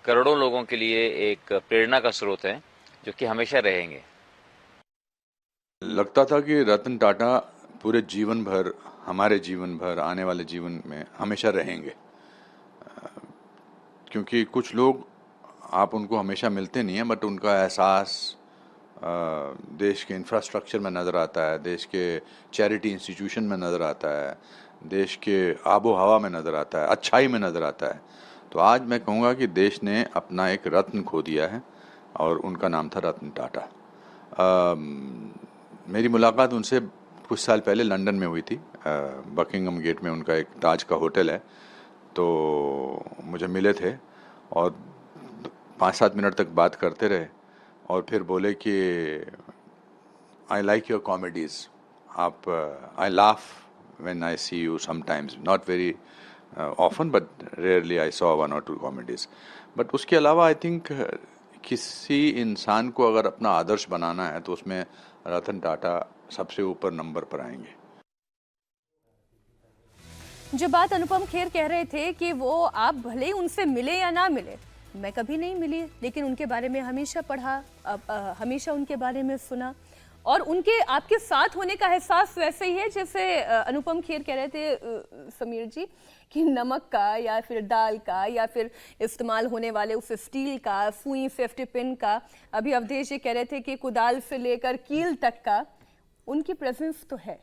करोड़ों लोगों के लिए एक प्रेरणा का स्रोत है जो कि हमेशा रहेंगे। लगता था कि रतन टाटा पूरे जीवन भर, हमारे जीवन भर, आने वाले जीवन में हमेशा रहेंगे, क्योंकि कुछ लोग आप उनको हमेशा मिलते नहीं हैं, बट उनका एहसास देश के इंफ्रास्ट्रक्चर में नज़र आता है, देश के चैरिटी इंस्टीट्यूशन में नज़र आता है, देश के आबो हवा में नज़र आता है, अच्छाई में नज़र आता है। तो आज मैं कहूँगा कि देश ने अपना एक रत्न खो दिया है और उनका नाम था रतन टाटा। मेरी मुलाकात उनसे कुछ साल पहले लंदन में हुई थी। बकिंगम गेट में उनका एक ताज का होटल है, तो मुझे मिले थे और 5-7 मिनट तक बात करते रहे और फिर बोले कि आई लाइक योर कॉमेडीज़, आप I laugh when I see you sometimes, not very often but rarely I saw 1 or 2 comedies. But उसके अलावा आई थिंक किसी इंसान को अगर अपना आदर्श बनाना है तो उसमें रतन टाटा सबसे ऊपर नंबर पर आएंगे। जो बात अनुपम खेर कह रहे थे कि वो आप भले ही उनसे मिले या ना मिले, मैं कभी नहीं मिली, लेकिन उनके बारे में हमेशा पढ़ा, हमेशा उनके बारे में सुना, और उनके आपके साथ होने का एहसास वैसे ही है जैसे अनुपम खेर कह रहे थे समीर जी कि नमक का या फिर दाल का या फिर इस्तेमाल होने वाले उस स्टील का, सुई, सेफ्टी पिन का, अभी अवधेश जी कह रहे थे कि कुदाल से लेकर कील तक का उनकी प्रेजेंस तो है।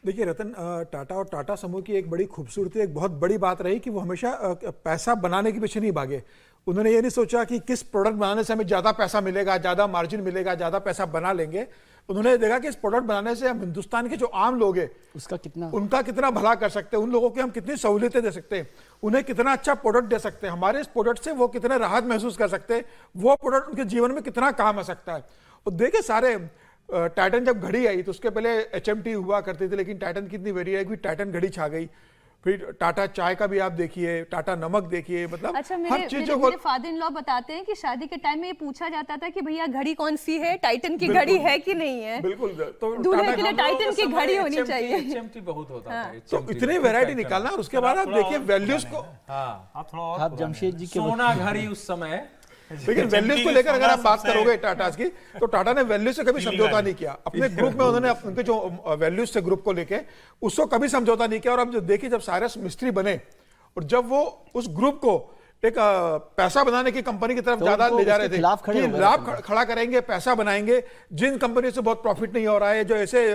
देखिए, रतन टाटा और टाटा समूह की एक बड़ी खूबसूरती, एक बहुत बड़ी बात रही कि वो हमेशा पैसा बनाने के पीछे नहीं भागे। उन्होंने ये नहीं सोचा कि किस प्रोडक्ट बनाने से हमें ज़्यादा पैसा मिलेगा, ज़्यादा मार्जिन मिलेगा, ज़्यादा पैसा बना लेंगे। उन्होंने देखा कि इस प्रोडक्ट बनाने से हम हिंदुस्तान के जो आम लोग हैं उनका कितना भला कर सकते हैं, उन लोगों को हम कितनी सहूलियतें दे सकते हैं, उन्हें कितना अच्छा प्रोडक्ट दे सकते हैं, हमारे इस प्रोडक्ट से वो कितने राहत महसूस कर सकते हैं, वो प्रोडक्ट उनके जीवन में कितना काम आ सकता है। और देखिए, सारे टाइटन जब घड़ी आई तो उसके पहले HMT हुआ करती थी, लेकिन टाइटन कितनी वेरी है कि टाइटन घड़ी छा गई। फिर टाटा चाय का भी आप देखिए, टाटा नमक देखिए, मतलब अच्छा, हर चीजों को। मेरे फादर इन लॉ बताते हैं कि शादी के टाइम में ये पूछा जाता था कि भैया घड़ी कौन सी है, टाइटन की घड़ी है कि नहीं है। बिल्कुल, तो दूल्हे के लिए टाइटन की घड़ी होनी चाहिए। HMT बहुत होता था। तो इतनी वैरायटी निकालना, और उसके बाद आप देखिए वैल्यूज को। आप जमशेद जी के सोना घड़ी उस समय, लेकिन वैल्यूज को लेकर अगर आप बात करोगे टाटा की, तो टाटा ने वैल्यूज से कभी समझौता नहीं किया। अपने ग्रुप में उन्होंने उनके जो वैल्यूज से ग्रुप को लेके उसको कभी समझौता नहीं किया। और अब जो देखिए, जब साइरस मिस्त्री बने और जब वो उस ग्रुप को एक पैसा बनाने की कंपनी की तरफ ज्यादा ले जा रहे थे कि लाभ खड़ा करेंगे, पैसा बनाएंगे, जिन कंपनी से बहुत प्रॉफिट नहीं हो रहा है, जो ऐसे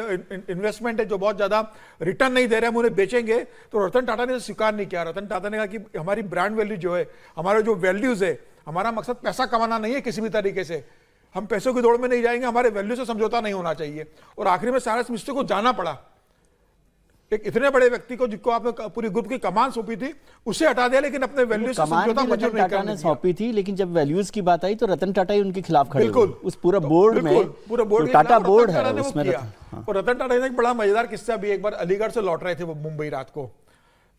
इन्वेस्टमेंट है जो बहुत ज्यादा रिटर्न नहीं दे रहे, हम उन्हें बेचेंगे, तो रतन टाटा ने स्वीकार नहीं किया। रतन टाटा ने कहा कि हमारी ब्रांड वैल्यू जो है, हमारे जो वैल्यूज है, हमारा मकसद पैसा कमाना नहीं है किसी भी तरीके से, हम पैसों की दौड़ में नहीं जाएंगे, हमारे वैल्यू से समझौता नहीं होना चाहिए। और आखिरी में साइरस मिस्टर को जाना पड़ा, एक इतने बड़े व्यक्ति को जिसको आपने पूरी ग्रुप की कमान सौंपी थी, उसे हटा दिया, लेकिन अपने वैल्यू से समझौता मंजूर नहीं करने दिया। सौंपी थी, लेकिन जब वैल्यूज की बात आई तो रतन टाटा ही उनके खिलाफ खड़े हुए। उस पूरा तो बोर्ड में, पूरा बोर्ड टाटा बोर्ड है उसमें। और रतन टाटा ने एक बड़ा मजेदार किस्सा भी, एक बार अलीगढ़ से लौट रहे थे वो मुंबई रात को,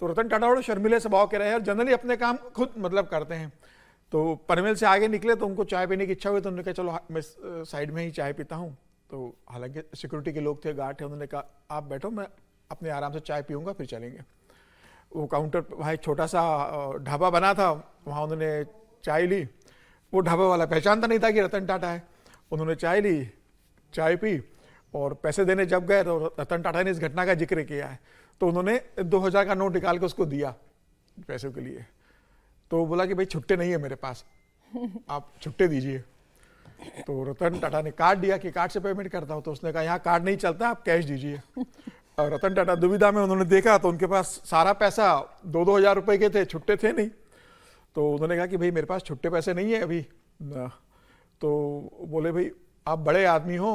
तो रतन टाटा बड़े शर्मिले स्वभाव के रहे हैं और जनरली अपने काम खुद मतलब करते हैं। तो पनवेल से आगे निकले तो उनको चाय पीने की इच्छा हुई, तो उन्होंने कहा चलो मैं साइड में ही चाय पीता हूँ। तो हालांकि सिक्योरिटी के लोग थे, गार्ड थे, उन्होंने कहा आप बैठो, मैं अपने आराम से चाय पीऊँगा फिर चलेंगे। वो काउंटर वहाँ एक छोटा सा ढाबा बना था, वहाँ उन्होंने चाय ली। वो ढाबा वाला पहचानता नहीं था कि रतन टाटा है। उन्होंने चाय ली, चाय पी और पैसे देने जब गए तो रतन टाटा ने इस घटना का जिक्र किया है। तो उन्होंने 2000 का नोट निकाल के उसको दिया पैसों के लिए। तो वो बोला कि भाई छुट्टे नहीं है मेरे पास, आप छुट्टे दीजिए। तो रतन टाटा ने कार्ड दिया कि कार्ड से पेमेंट करता हूँ। तो उसने कहा यहाँ कार्ड नहीं चलता, आप कैश दीजिए। और रतन टाटा दुविधा में, उन्होंने देखा तो उनके पास सारा पैसा 2-2 हज़ार रुपए के थे, छुट्टे थे नहीं। तो उन्होंने कहा कि भाई मेरे पास छुट्टे पैसे नहीं है अभी। तो बोले भाई आप बड़े आदमी हो,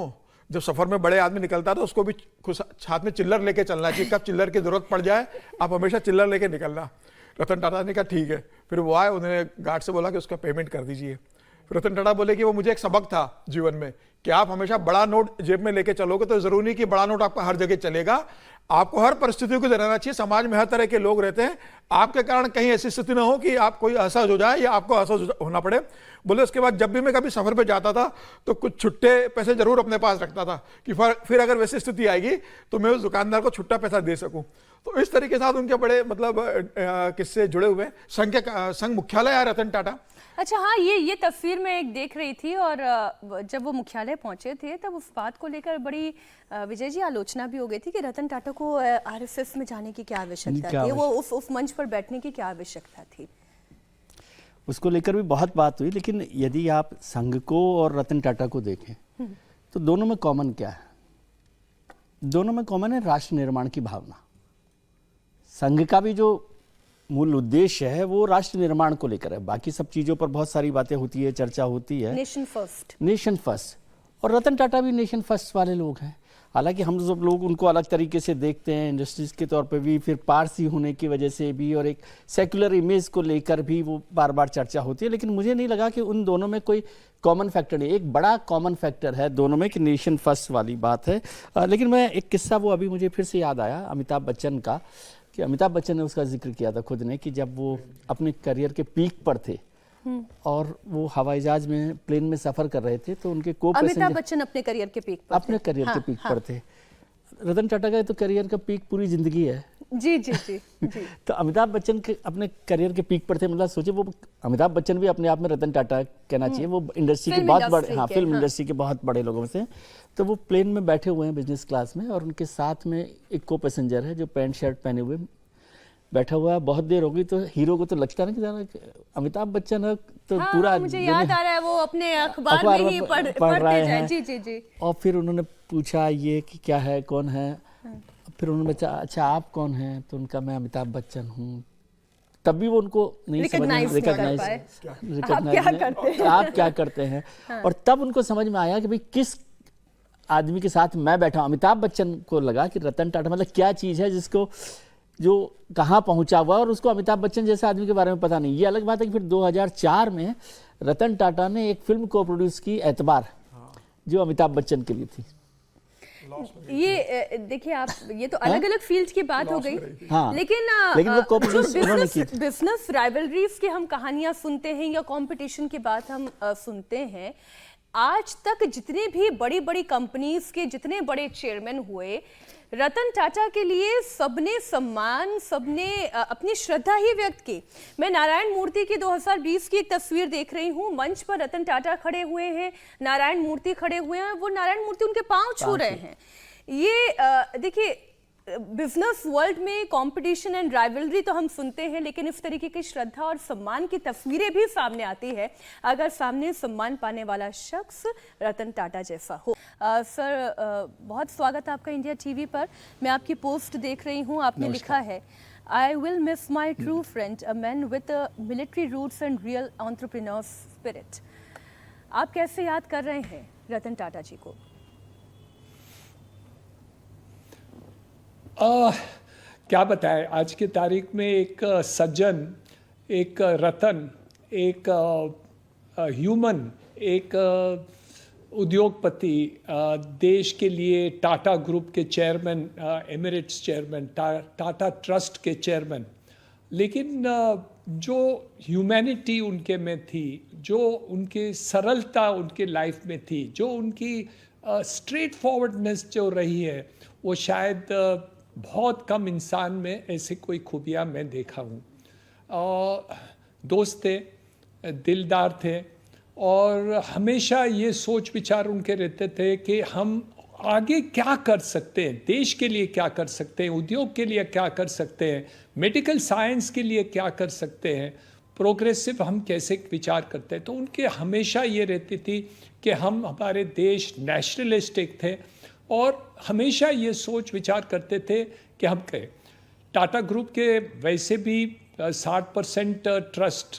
जब सफर में बड़े आदमी निकलता तो उसको भी साथ में चिल्लर लेके चलना चाहिए, कब चिल्लर की जरूरत पड़ जाए आप हमेशा चिल्लर लेके निकलना। रतन टाटा ने कहा ठीक है। फिर वो आए, उन्होंने गार्ड से बोला कि उसका पेमेंट कर दीजिए। फिर रतन टाटा बोले कि वो मुझे एक सबक था जीवन में कि आप हमेशा बड़ा नोट जेब में लेके चलोगे तो जरूरी नहीं कि बड़ा नोट आपका हर जगह चलेगा, आपको हर परिस्थितियों को रहना चाहिए। समाज में हर तरह के लोग रहते हैं, आपके कारण कहीं ऐसी स्थिति ना हो कि आप कोई असहज हो जाए या आपको असहज होना पड़े। बोले उसके बाद जब भी मैं कभी सफर पे जाता था तो कुछ छुट्टे पैसे जरूर अपने पास रखता था कि फिर अगर वैसी स्थिति आएगी तो मैं उस दुकानदार को छुट्टा पैसा दे सकूं। तो इस तरीके से उनके बड़े मतलब किस्से जुड़े हुए। संघ मुख्यालय है रतन टाटा। अच्छा हाँ, ये तस्वीर मैं एक देख रही थी और जब वो मुख्यालय पहुंचे थे तब उस बात को लेकर बड़ी विजय जी आलोचना भी हो गई थी कि रतन टाटा को आरएसएस में जाने की क्या आवश्यकता थी, वो उस मंच पर बैठने की क्या आवश्यकता थी, उसको लेकर भी बहुत बात हुई। लेकिन यदि आप संघ को और रतन टाटा को देखें तो दोनों में कॉमन क्या है? दोनों में कॉमन है राष्ट्र निर्माण की भावना। संघ का भी जो मूल उद्देश्य है वो राष्ट्र निर्माण को लेकर है, बाकी सब चीजों पर बहुत सारी बातें होती है, चर्चा होती है, नेशन फर्स्ट। Nation first. और रतन टाटा भी नेशन फर्स्ट वाले लोग हैं। हालांकि हम सब लोग उनको अलग तरीके से देखते हैं, इंडस्ट्रीज के तौर पे भी, फिर पारसी होने की वजह से भी, और एक सेक्युलर इमेज को लेकर भी वो बार बार चर्चा होती है। लेकिन मुझे नहीं लगा कि उन दोनों में कोई कॉमन फैक्टर नहीं। एक बड़ा कॉमन फैक्टर है दोनों में कि नेशन फर्स्ट वाली बात है। लेकिन मैं एक किस्सा वो अभी मुझे फिर से याद आया अमिताभ बच्चन का, कि अमिताभ बच्चन ने उसका जिक्र किया था खुद ने कि जब वो अपने करियर के पीक पर थे और वो हवाई जहाज में प्लेन में सफर कर रहे थे तो उनके को अमिताभ बच्चन अपने करियर के पीक पर अपने करियर के पीक पर थे। रतन टाटा का तो करियर का पीक पूरी जिंदगी है। जी जी जी जी। तो अमिताभ बच्चन के अपने करियर के पीक पर थे, मतलब सोचे वो अमिताभ बच्चन भी अपने आप में रतन टाटा कहना चाहिए, वो इंडस्ट्री के बहुत बड़े, हाँ फिल्म इंडस्ट्री के बहुत बड़े लोगों में से। तो वो प्लेन में बैठे हुए हैं बिजनेस क्लास में और उनके साथ में एक को पैसेंजर है जो पैंट शर्ट पहने हुए बैठा हुआ है। बहुत देर हो गई तो हीरो को तो लगता नहीं कि अमिताभ बच्चन है तो हाँ, पूरा मुझे याद आ रहा है वो अपने अखबार में ही पढ़ रहे हैं। जी जी जी। और फिर उन्होंने पूछा ये कि क्या है, कौन है? फिर उन्होंने पूछा अच्छा आप कौन हैं? तो उनका मैं अमिताभ बच्चन हूँ। तब भी वो उनको नहीं रिकॉग्नाइज आप क्या करते हैं। और तब उनको समझ में आया कि भाई किस आदमी के साथ मैं बैठा हूँ। अमिताभ बच्चन को लगा कि रतन टाटा मतलब क्या चीज़ है जिसको जो कहाँ पहुंचा हुआ और उसको अमिताभ बच्चन जैसे आदमी के बारे में पता नहीं। ये अलग बात है कि फिर 2004 में रतन टाटा ने एक फिल्म को प्रोड्यूस की एतबार, जो अमिताभ बच्चन के लिए थी। ये देखिए आप, ये तो अलग अलग फील्ड की बात हो गई। हाँ, लेकिन वो को-प्रोड्यूस उन्होंने की। बिजनेस राइवलरीज की हम कहानियां सुनते हैं या कंपटीशन की बात हम सुनते हैं, आज तक जितने भी बड़ी बड़ी कंपनीज के जितने बड़े चेयरमैन हुए, रतन टाटा के लिए सबने सम्मान, सबने अपनी श्रद्धा ही व्यक्त की। मैं नारायण मूर्ति की 2020 की एक तस्वीर देख रही हूँ, मंच पर रतन टाटा खड़े हुए हैं, नारायण मूर्ति खड़े हुए हैं, वो नारायण मूर्ति उनके पांव छू रहे हैं। ये देखिए बिजनेस वर्ल्ड में कंपटीशन एंड राइवलरी तो हम सुनते हैं, लेकिन इस तरीके की श्रद्धा और सम्मान की तस्वीरें भी सामने आती है अगर सामने सम्मान पाने वाला शख्स रतन टाटा जैसा हो। सर बहुत स्वागत है आपका इंडिया टीवी पर। मैं आपकी पोस्ट देख रही हूँ, आपने लिखा है I will miss my true friend, a man with military roots and real entrepreneur spirit. आप कैसे याद कर रहे हैं रतन टाटा जी को? क्या बताएं, आज की तारीख में एक सज्जन, एक रतन, एक ह्यूमन, एक उद्योगपति, देश के लिए टाटा ग्रुप के chairman, Emirates chairman, Tata trust के चेयरमैन, लेकिन जो ह्यूमैनिटी उनके में थी, जो उनकी सरलता उनके लाइफ में थी, जो उनकी स्ट्रेट फॉरवर्डनेस जो रही है, वो शायद बहुत कम इंसान में ऐसे कोई खूबियाँ मैं देखा हूँ। दोस्त थे, दिलदार थे, और हमेशा ये सोच विचार उनके रहते थे कि हम आगे क्या कर सकते हैं, देश के लिए क्या कर सकते हैं, उद्योग के लिए क्या कर सकते हैं, मेडिकल साइंस के लिए क्या कर सकते हैं, प्रोग्रेसिव हम कैसे विचार करते हैं। तो उनके हमेशा ये रहती थी कि हम, हमारे देश नेशनलिस्टिक थे और हमेशा ये सोच विचार करते थे कि हम करें। टाटा ग्रुप के वैसे भी 60% ट्रस्ट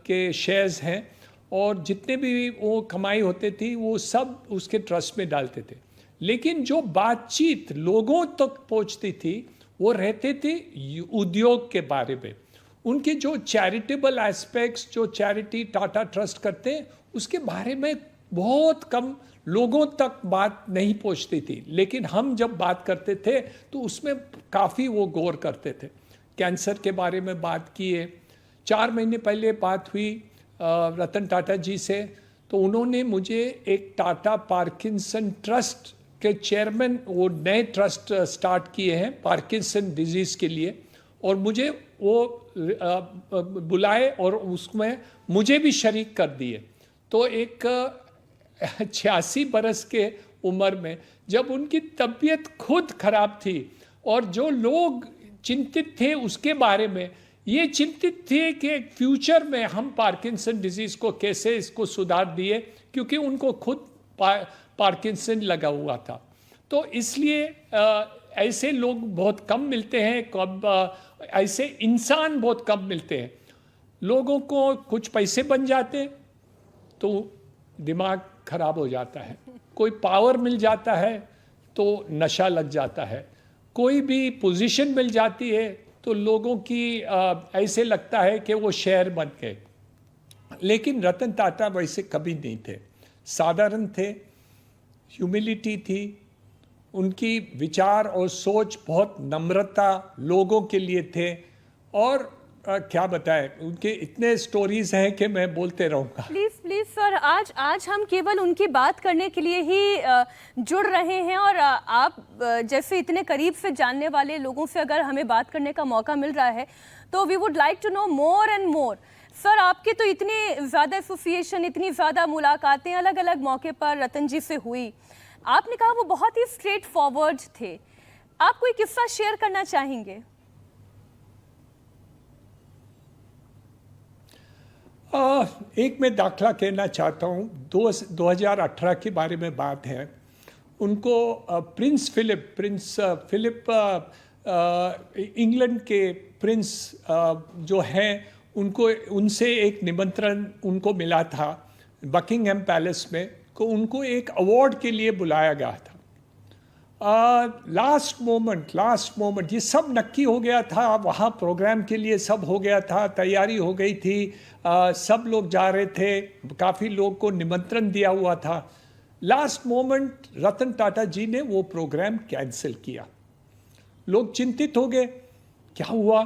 के शेयर्स हैं और जितने भी वो कमाई होती थी वो सब उसके ट्रस्ट में डालते थे, लेकिन जो बातचीत लोगों तक पहुंचती थी वो रहते थे उद्योग के बारे में। उनके जो चैरिटेबल एस्पेक्ट्स, जो चैरिटी टाटा ट्रस्ट करते हैं, उसके बारे में बहुत कम लोगों तक बात नहीं पहुंचती थी, लेकिन हम जब बात करते थे तो उसमें काफ़ी वो गौर करते थे। कैंसर के बारे में बात किए। 4 महीने पहले बात हुई रतन टाटा जी से, तो उन्होंने मुझे एक टाटा पार्किंसन ट्रस्ट के चेयरमैन, वो नए ट्रस्ट स्टार्ट किए हैं पार्किंसन डिजीज़ के लिए, और मुझे वो बुलाए और उसमें मुझे भी शरीक कर दिए। तो एक 86 बरस के उम्र में जब उनकी तबीयत खुद खराब थी और जो लोग चिंतित थे उसके बारे में, ये चिंतित थे कि फ्यूचर में हम पार्किंसन डिजीज़ को कैसे इसको सुधार दिए, क्योंकि उनको खुद पार्किंसन लगा हुआ था। तो इसलिए ऐसे लोग बहुत कम मिलते हैं, ऐसे इंसान बहुत कम मिलते हैं। लोगों को कुछ पैसे बन जाते तो दिमाग खराब हो जाता है, कोई पावर मिल जाता है तो नशा लग जाता है, कोई भी पोजीशन मिल जाती है तो लोगों की ऐसे लगता है कि वो शेर बन गए। लेकिन रतन टाटा वैसे कभी नहीं थे, साधारण थे, ह्यूमिलिटी थी, उनकी विचार और सोच बहुत नम्रता लोगों के लिए थे। और क्या बताएं, उनके इतने स्टोरीज हैं कि मैं बोलते रहूँगा। प्लीज सर, आज हम केवल उनकी बात करने के लिए ही जुड़ रहे हैं, और आप जैसे इतने करीब से जानने वाले लोगों से अगर हमें बात करने का मौका मिल रहा है तो we would like to know more and more. Sir, आपकी तो इतनी ज़्यादा एसोसिएशन, इतनी ज़्यादा मुलाकातें अलग अलग मौके पर रतन जी से हुई। आपने कहा वो बहुत ही स्ट्रेट फॉरवर्ड थे, आप कोई किस्सा शेयर करना चाहेंगे? एक मैं दाखला कहना चाहता हूँ। 2018 के बारे में बात है। उनको प्रिंस फिलिप इंग्लैंड के प्रिंस जो हैं, उनसे एक निमंत्रण उनको मिला था बकिंगहैम पैलेस में, को उनको एक अवार्ड के लिए बुलाया गया था। लास्ट मोमेंट ये सब नक्की हो गया था, वहाँ प्रोग्राम के लिए सब हो गया था, तैयारी हो गई थी, सब लोग जा रहे थे, काफ़ी लोग को निमंत्रण दिया हुआ था। लास्ट मोमेंट रतन टाटा जी ने वो प्रोग्राम कैंसिल किया। लोग चिंतित हो गए, क्या हुआ,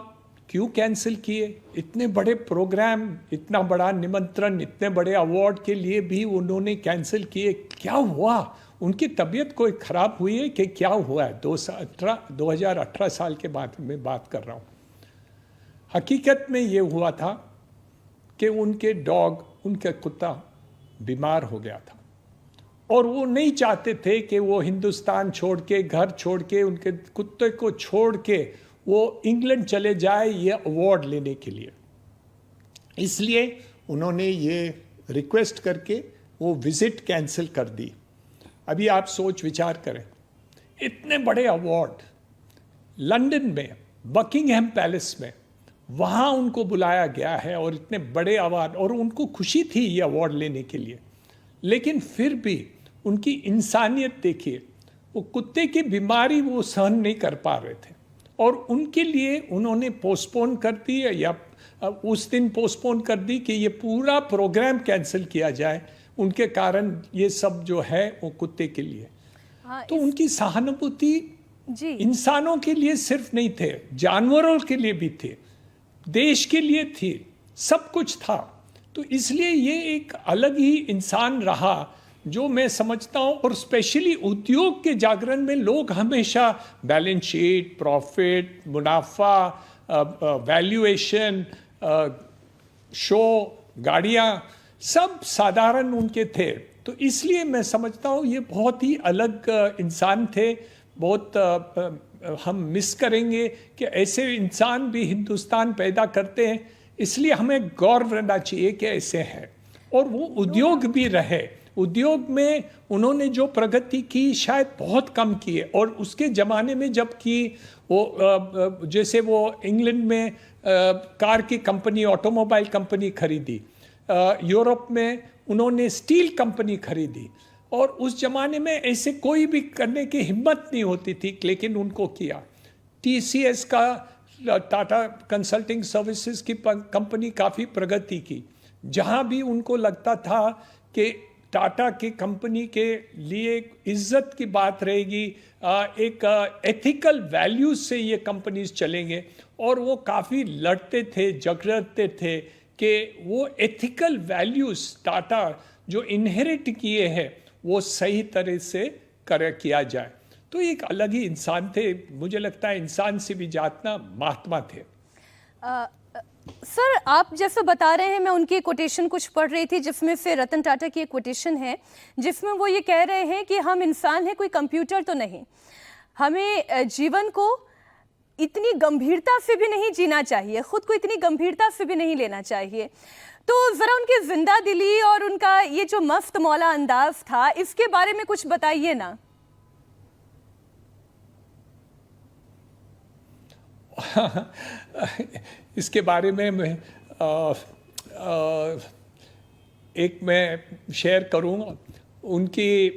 क्यों कैंसिल किए? इतने बड़े प्रोग्राम, इतना बड़ा निमंत्रण, इतने बड़े अवार्ड के लिए भी उन्होंने कैंसिल किए, क्या हुआ? उनकी तबीयत कोई ख़राब हुई है कि क्या हुआ है? 2018 साल के बाद मैं बात कर रहा हूँ। हकीकत में ये हुआ था कि उनके डॉग, उनका कुत्ता बीमार हो गया था और वो नहीं चाहते थे कि वो हिंदुस्तान छोड़ के, घर छोड़ के, उनके कुत्ते को छोड़ के वो इंग्लैंड चले जाए ये अवार्ड लेने के लिए। इसलिए उन्होंने ये रिक्वेस्ट करके वो विज़िट कैंसिल कर दी। अभी आप सोच विचार करें, इतने बड़े अवार्ड लंदन में बकिंगहैम पैलेस में, वहाँ उनको बुलाया गया है और इतने बड़े अवार्ड, और उनको खुशी थी ये अवार्ड लेने के लिए, लेकिन फिर भी उनकी इंसानियत देखिए, वो कुत्ते की बीमारी वो सहन नहीं कर पा रहे थे और उनके लिए उन्होंने पोस्टपोन कर दी, या उस दिन पोस्टपोन कर दी कि ये पूरा प्रोग्राम कैंसिल किया जाए, उनके कारण ये सब जो है वो कुत्ते के लिए। तो उनकी सहानुभूति जी इंसानों के लिए सिर्फ नहीं थे, जानवरों के लिए भी थे, देश के लिए थी, सब कुछ था। तो इसलिए ये एक अलग ही इंसान रहा जो मैं समझता हूँ। और स्पेशली उद्योग के जागरण में लोग हमेशा बैलेंस शीट, प्रॉफिट, मुनाफा, वैल्यूएशन, शो, गाड़ियाँ, सब साधारण उनके थे। तो इसलिए मैं समझता हूँ ये बहुत ही अलग इंसान थे। बहुत हम मिस करेंगे कि ऐसे इंसान भी हिंदुस्तान पैदा करते हैं, इसलिए हमें गौरव रहना चाहिए कि ऐसे हैं। और वो उद्योग भी रहे, उद्योग में उन्होंने जो प्रगति की शायद बहुत कम की है। और उसके ज़माने में जब की वो जैसे वो इंग्लैंड में कार की कंपनी, ऑटोमोबाइल कंपनी खरीदी, यूरोप में उन्होंने स्टील कंपनी खरीदी, और उस जमाने में ऐसे कोई भी करने की हिम्मत नहीं होती थी, लेकिन उनको किया। TCS का, टाटा कंसल्टिंग सर्विसेज की कंपनी काफ़ी प्रगति की, जहां भी उनको लगता था कि टाटा की कंपनी के लिए इज्जत की बात रहेगी, एक एथिकल वैल्यूज से ये कंपनीज चलेंगे, और वो काफ़ी लड़ते थे, झगड़ते थे कि वो एथिकल वैल्यूज टाटा जो इनहेरिट किए हैं वो सही तरह से किया जाए। तो एक अलग ही इंसान थे, मुझे लगता है इंसान से भी ज्यादा महात्मा थे। सर, आप जैसे बता रहे हैं, मैं उनकी कोटेशन कुछ पढ़ रही थी जिसमें से रतन टाटा की एक कोटेशन है जिसमें वो ये कह रहे हैं कि हम इंसान हैं, कोई कंप्यूटर तो नहीं। हमें जीवन को इतनी गंभीरता से भी नहीं जीना चाहिए, खुद को इतनी गंभीरता से भी नहीं लेना चाहिए। तो ज़रा उनकी जिंदा दिली और उनका ये जो मस्त मौला अंदाज था, इसके बारे में कुछ बताइए ना। इसके बारे में मैं एक मैं शेयर करूँगा। उनकी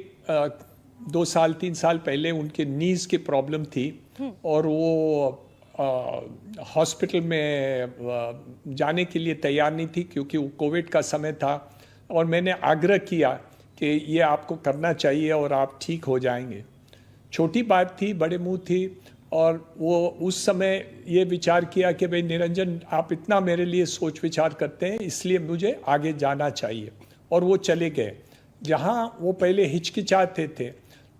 2 साल 3 साल पहले उनके नीज़ की प्रॉब्लम थी और वो हॉस्पिटल में जाने के लिए तैयार नहीं थी क्योंकि वो कोविड का समय था, और मैंने आग्रह किया कि ये आपको करना चाहिए और आप ठीक हो जाएंगे। छोटी बात थी, बड़े मुंह थी, और वो उस समय ये विचार किया कि भाई निरंजन, आप इतना मेरे लिए सोच विचार करते हैं, इसलिए मुझे आगे जाना चाहिए, और वो चले गए जहाँ वो पहले हिचकिचाते थे।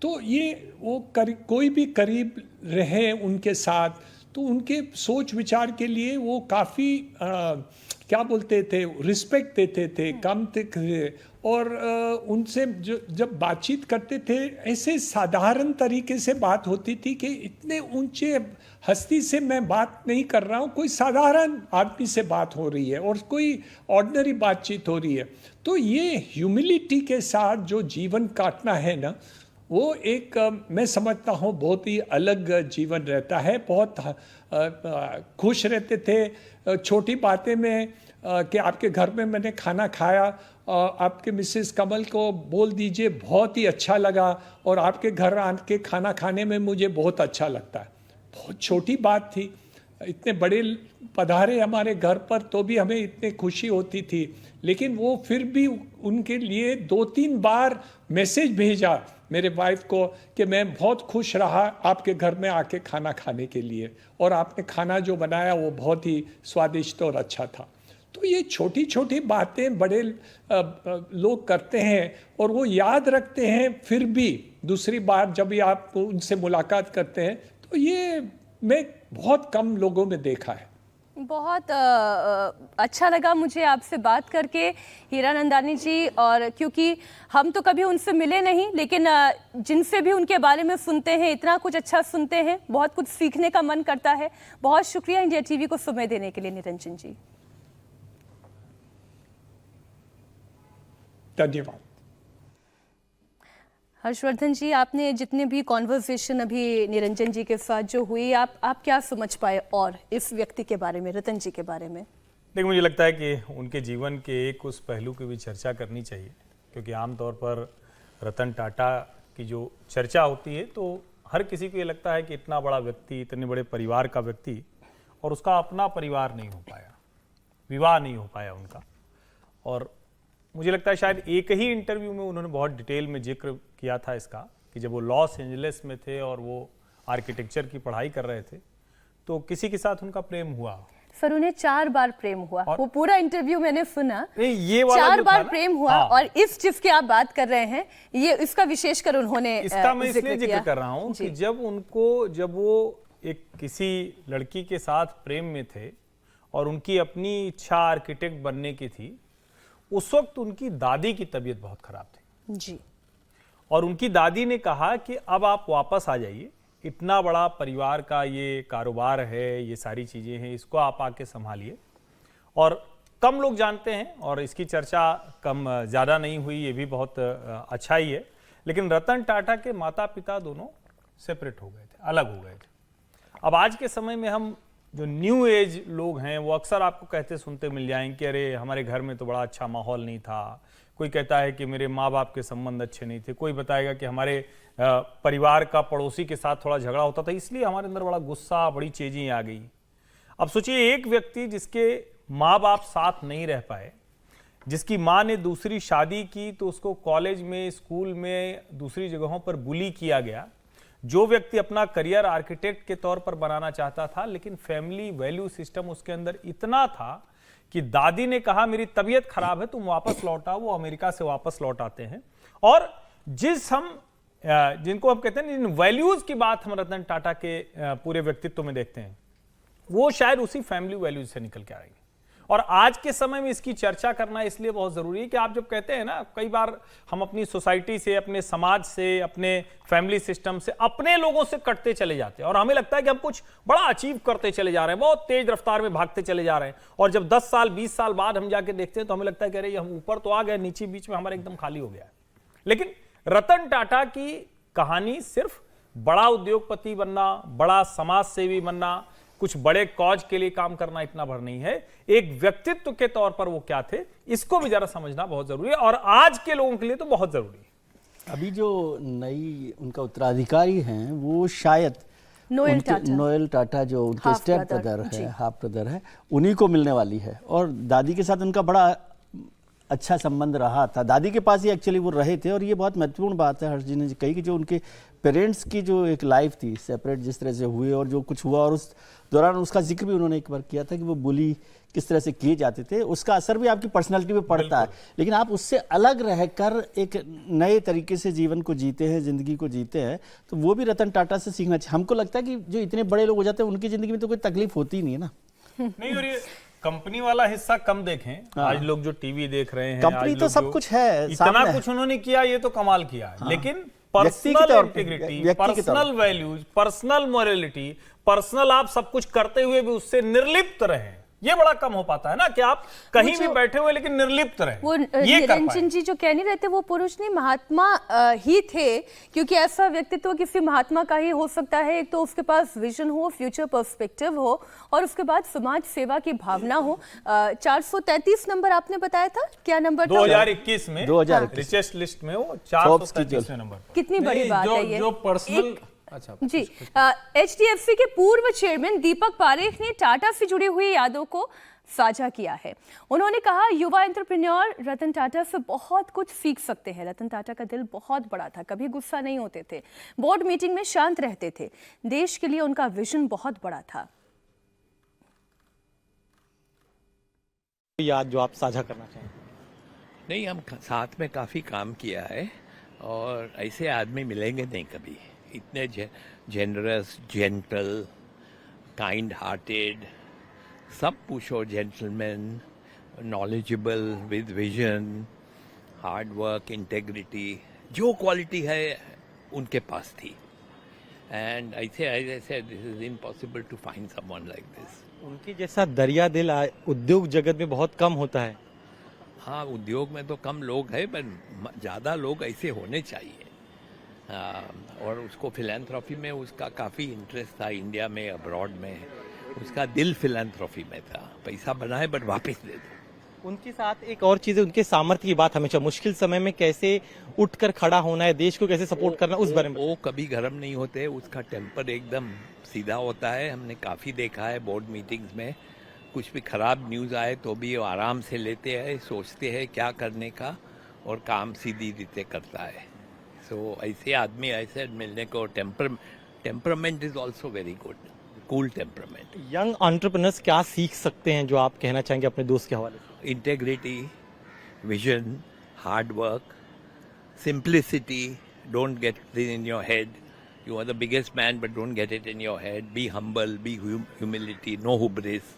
तो ये वो कोई भी करीब रहे उनके साथ, तो उनके सोच विचार के लिए वो काफ़ी क्या बोलते थे, रिस्पेक्ट देते थे, कम थे, और उनसे जब बातचीत करते थे ऐसे साधारण तरीके से बात होती थी कि इतने ऊंचे हस्ती से मैं बात नहीं कर रहा हूँ, कोई साधारण आदमी से बात हो रही है और कोई ऑर्डिनरी बातचीत हो रही है। तो ये ह्यूमिलिटी के साथ जो जीवन काटना है ना, वो एक मैं समझता हूँ बहुत ही अलग जीवन रहता है। बहुत खुश रहते थे छोटी बातें में, कि आपके घर में मैंने खाना खाया, आपके मिसेस कमल को बोल दीजिए बहुत ही अच्छा लगा, और आपके घर आके खाना खाने में मुझे बहुत अच्छा लगता है। बहुत छोटी बात थी, इतने बड़े पधारे हमारे घर पर तो भी हमें इतनी खुशी होती थी, लेकिन वो फिर भी उनके लिए 2-3 बार मैसेज भेजा मेरे वाइफ को कि मैं बहुत खुश रहा आपके घर में आके खाना खाने के लिए, और आपने खाना जो बनाया वो बहुत ही स्वादिष्ट और अच्छा था। तो ये छोटी छोटी बातें बड़े लोग करते हैं और वो याद रखते हैं, फिर भी दूसरी बार जब भी आप उनसे मुलाकात करते हैं, तो ये मैं बहुत कम लोगों में देखा है। बहुत अच्छा लगा मुझे आपसे बात करके हीरानंदानी जी, और क्योंकि हम तो कभी उनसे मिले नहीं, लेकिन जिनसे भी उनके बारे में सुनते हैं इतना कुछ अच्छा सुनते हैं, बहुत कुछ सीखने का मन करता है। बहुत शुक्रिया इंडिया टीवी को समय देने के लिए निरंजन जी। धन्यवाद। हर्षवर्धन जी, आपने जितने भी कॉन्वर्सेशन अभी निरंजन जी के साथ जो हुई, आप क्या समझ पाए और इस व्यक्ति के बारे में, रतन जी के बारे में? देखिए, मुझे लगता है कि उनके जीवन के एक उस पहलू की भी चर्चा करनी चाहिए, क्योंकि आमतौर पर रतन टाटा की जो चर्चा होती है तो हर किसी को ये लगता है कि इतना बड़ा व्यक्ति, इतने बड़े परिवार का व्यक्ति, और उसका अपना परिवार नहीं हो पाया, विवाह नहीं हो पाया उनका। और मुझे लगता है शायद एक ही इंटरव्यू में उन्होंने बहुत डिटेल में जिक्र किया था इसका, कि जब वो लॉस एंजलिस में थे और वो आर्किटेक्चर की पढ़ाई कर रहे थे तो किसी के साथ उनका प्रेम हुआ। सर, उन्हें 4 बार प्रेम हुआ, वो पूरा इंटरव्यू मैंने सुना। ये वाला 4 बार प्रेम हुआ। हाँ। और इस जिसकी आप बात कर रहे हैं, ये इसका विशेषकर उन्होंने इसका मैं इसलिए जिक्र कर रहा हूं कि जब वो एक किसी लड़की के साथ प्रेम में थे और उनकी अपनी इच्छा आर्किटेक्ट बनने की थी, उस वक्त उनकी दादी की तबीयत बहुत खराब थी जी। और उनकी दादी ने कहा कि अब आप वापस आ जाइए, इतना बड़ा परिवार का ये कारोबार है, ये सारी चीजें हैं, इसको आप आके संभालिए। और कम लोग जानते हैं और इसकी चर्चा कम ज्यादा नहीं हुई, ये भी बहुत अच्छा ही है, लेकिन रतन टाटा के माता पिता दोनों सेपरेट हो गए थे, अलग हो गए थे। अब आज के समय में हम जो न्यू एज लोग हैं वो अक्सर आपको कहते सुनते मिल जाएंगे कि अरे हमारे घर में तो बड़ा अच्छा माहौल नहीं था, कोई कहता है कि मेरे माँ बाप के संबंध अच्छे नहीं थे, कोई बताएगा कि हमारे परिवार का पड़ोसी के साथ थोड़ा झगड़ा होता था, इसलिए हमारे अंदर बड़ा गुस्सा, बड़ी चेजी आ गई। अब सोचिए, एक व्यक्ति जिसके माँ बाप साथ नहीं रह पाए, जिसकी माँ ने दूसरी शादी की तो उसको कॉलेज में, स्कूल में, दूसरी जगहों पर बुली किया गया, जो व्यक्ति अपना करियर आर्किटेक्ट के तौर पर बनाना चाहता था, लेकिन फैमिली वैल्यू सिस्टम उसके अंदर इतना था कि दादी ने कहा मेरी तबीयत खराब है, तुम वापस लौट आओ। वो अमेरिका से वापस लौट आते हैं। और जिनको हम कहते हैं, जिन वैल्यूज की बात हम रतन टाटा के पूरे व्यक्तित्व में देखते हैं, वो शायद उसी फैमिली वैल्यूज से निकल के आएंगे। और आज के समय में इसकी चर्चा करना इसलिए बहुत जरूरी है कि आप जब कहते हैं ना, कई बार हम अपनी सोसाइटी से, अपने समाज से, अपने फैमिली सिस्टम से, अपने लोगों से कटते चले जाते हैं और हमें लगता है कि हम कुछ बड़ा अचीव करते चले जा रहे हैं, बहुत तेज रफ्तार में भागते चले जा रहे हैं, और जब 10 साल 20 साल बाद हम जाके देखते हैं तो हमें लगता है कि अरे हम ऊपर तो आ गए, नीचे बीच में हमारा एकदम खाली हो गया है। लेकिन रतन टाटा की कहानी सिर्फ बड़ा उद्योगपति बनना, बड़ा समाज सेवी बनना, कुछ बड़े कॉज के लिए काम करना इतना भर नहीं है। एक व्यक्तित्व के तौर पर वो क्या थे, इसको भी जरा समझना बहुत जरूरी है, और आज के लोगों के लिए तो बहुत जरूरी है। अभी जो नई उनका उत्तराधिकारी हैं वो शायद नोएल टाटा जो उनके स्टेप ब्रदर है, हाफ ब्रदर है, उन्हीं को मिलने वाली है। और दादी के साथ उनका बड़ा अच्छा संबंध रहा था, दादी के पास ही एक्चुअली वो रहे थे। और ये बहुत महत्वपूर्ण बात है हर्ष जी ने कही कि जो उनके पेरेंट्स की जो एक लाइफ थी सेपरेट जिस तरह से हुए और जो कुछ हुआ, और उस दौरान उसका जिक्र भी उन्होंने एक बार किया था कि वो बुली किस तरह से किए जाते थे, उसका असर भी आपकी पर्सनालिटी पे पड़ता है। लेकिन आप उससे अलग रहकर एक नए तरीके से जीवन को जीते हैं, जिंदगी को जीते हैं, तो वो भी रतन टाटा से सीखना चाहिए। हमको लगता है कि जो इतने बड़े लोग हो जाते हैं उनकी जिंदगी में तो कोई तकलीफ होती ही नहीं है ना। नहीं, और ये कंपनी वाला हिस्सा कम देखें। आज लोग जो टीवी देख रहे हैं, कंपनी तो सब कुछ है, इतना कुछ उन्होंने किया, ये तो कमाल किया है। लेकिन personal integrity, personal values, personal morality, personal आप सब कुछ करते हुए भी उससे निर्लिप्त रहें, ये बड़ा कम हो पाता है ना, कि आप कहीं भी बैठे हुए लेकिन निर्लिप्त रहे। वो निरंजन जी जो कह नहीं रहते, वो पुरुष नहीं, महात्मा ही थे, क्योंकि ऐसा व्यक्तित्व किसी महात्मा का ही हो सकता है। एक तो उसके पास विजन हो, फ्यूचर पर्सपेक्टिव हो, और उसके बाद समाज सेवा की भावना हो। 433 नंबर आपने बताया था, क्या नंबर था? 2021 में 2021 रिचेस्ट लिस्ट में वो 433वें नंबर। कितनी बड़ी बात है ये। जो पर्सनल जी, HDFC के पूर्व चेयरमैन दीपक पारेख ने टाटा से जुड़ी हुई यादों को साझा किया है। उन्होंने कहा, युवा एंटरप्रेन्योर रतन टाटा से बहुत कुछ सीख सकते हैं। रतन टाटा का दिल बहुत बड़ा था, कभी गुस्सा नहीं होते थे, बोर्ड मीटिंग में शांत रहते थे, देश के लिए उनका विजन बहुत बड़ा था। याद जो आप साझा करना चाहें? नहीं, हम साथ में काफ़ी काम किया है, और ऐसे आदमी मिलेंगे नहीं कभी, इतने जेनरस, जेंटल, काइंड हार्टेड, सब पूछो, gentleman, knowledgeable, with vision, hard work, integrity, जो क्वालिटी है उनके पास थी। एंड ऐसे this is impossible to find someone like this. उनकी जैसा दरिया दिल उद्योग जगत में बहुत कम होता है। हाँ, उद्योग में तो कम लोग हैं, पर ज़्यादा लोग ऐसे होने चाहिए। और उसको फिलैंथ्रॉफी में उसका काफ़ी इंटरेस्ट था, इंडिया में, अब्रॉड में। उसका दिल फिलैंथ्रॉफी में था, पैसा बनाए बट वापस दे दो। उनके साथ एक और चीज़ है, उनके सामर्थ्य की बात हमेशा, मुश्किल समय में कैसे उठकर खड़ा होना है, देश को कैसे सपोर्ट करना, उस बारे में। वो कभी गर्म नहीं होते, उसका टेम्पर एकदम सीधा होता है। हमने काफ़ी देखा है बोर्ड मीटिंग्स में, कुछ भी खराब न्यूज़ आए तो भी वो आराम से लेते हैं, सोचते हैं क्या करने का, और काम सीधी रीते करता है। सो ऐसे आदमी ऐसे मिलने को, temperament is also very good, cool temperament. Young entrepreneurs क्या सीख सकते हैं जो आप कहना चाहेंगे अपने दोस्त के हवाले से? Integrity, vision, hard work, simplicity, don't get this in your head, you are the biggest man but don't get it in your head, be humble, be humility, no hubris.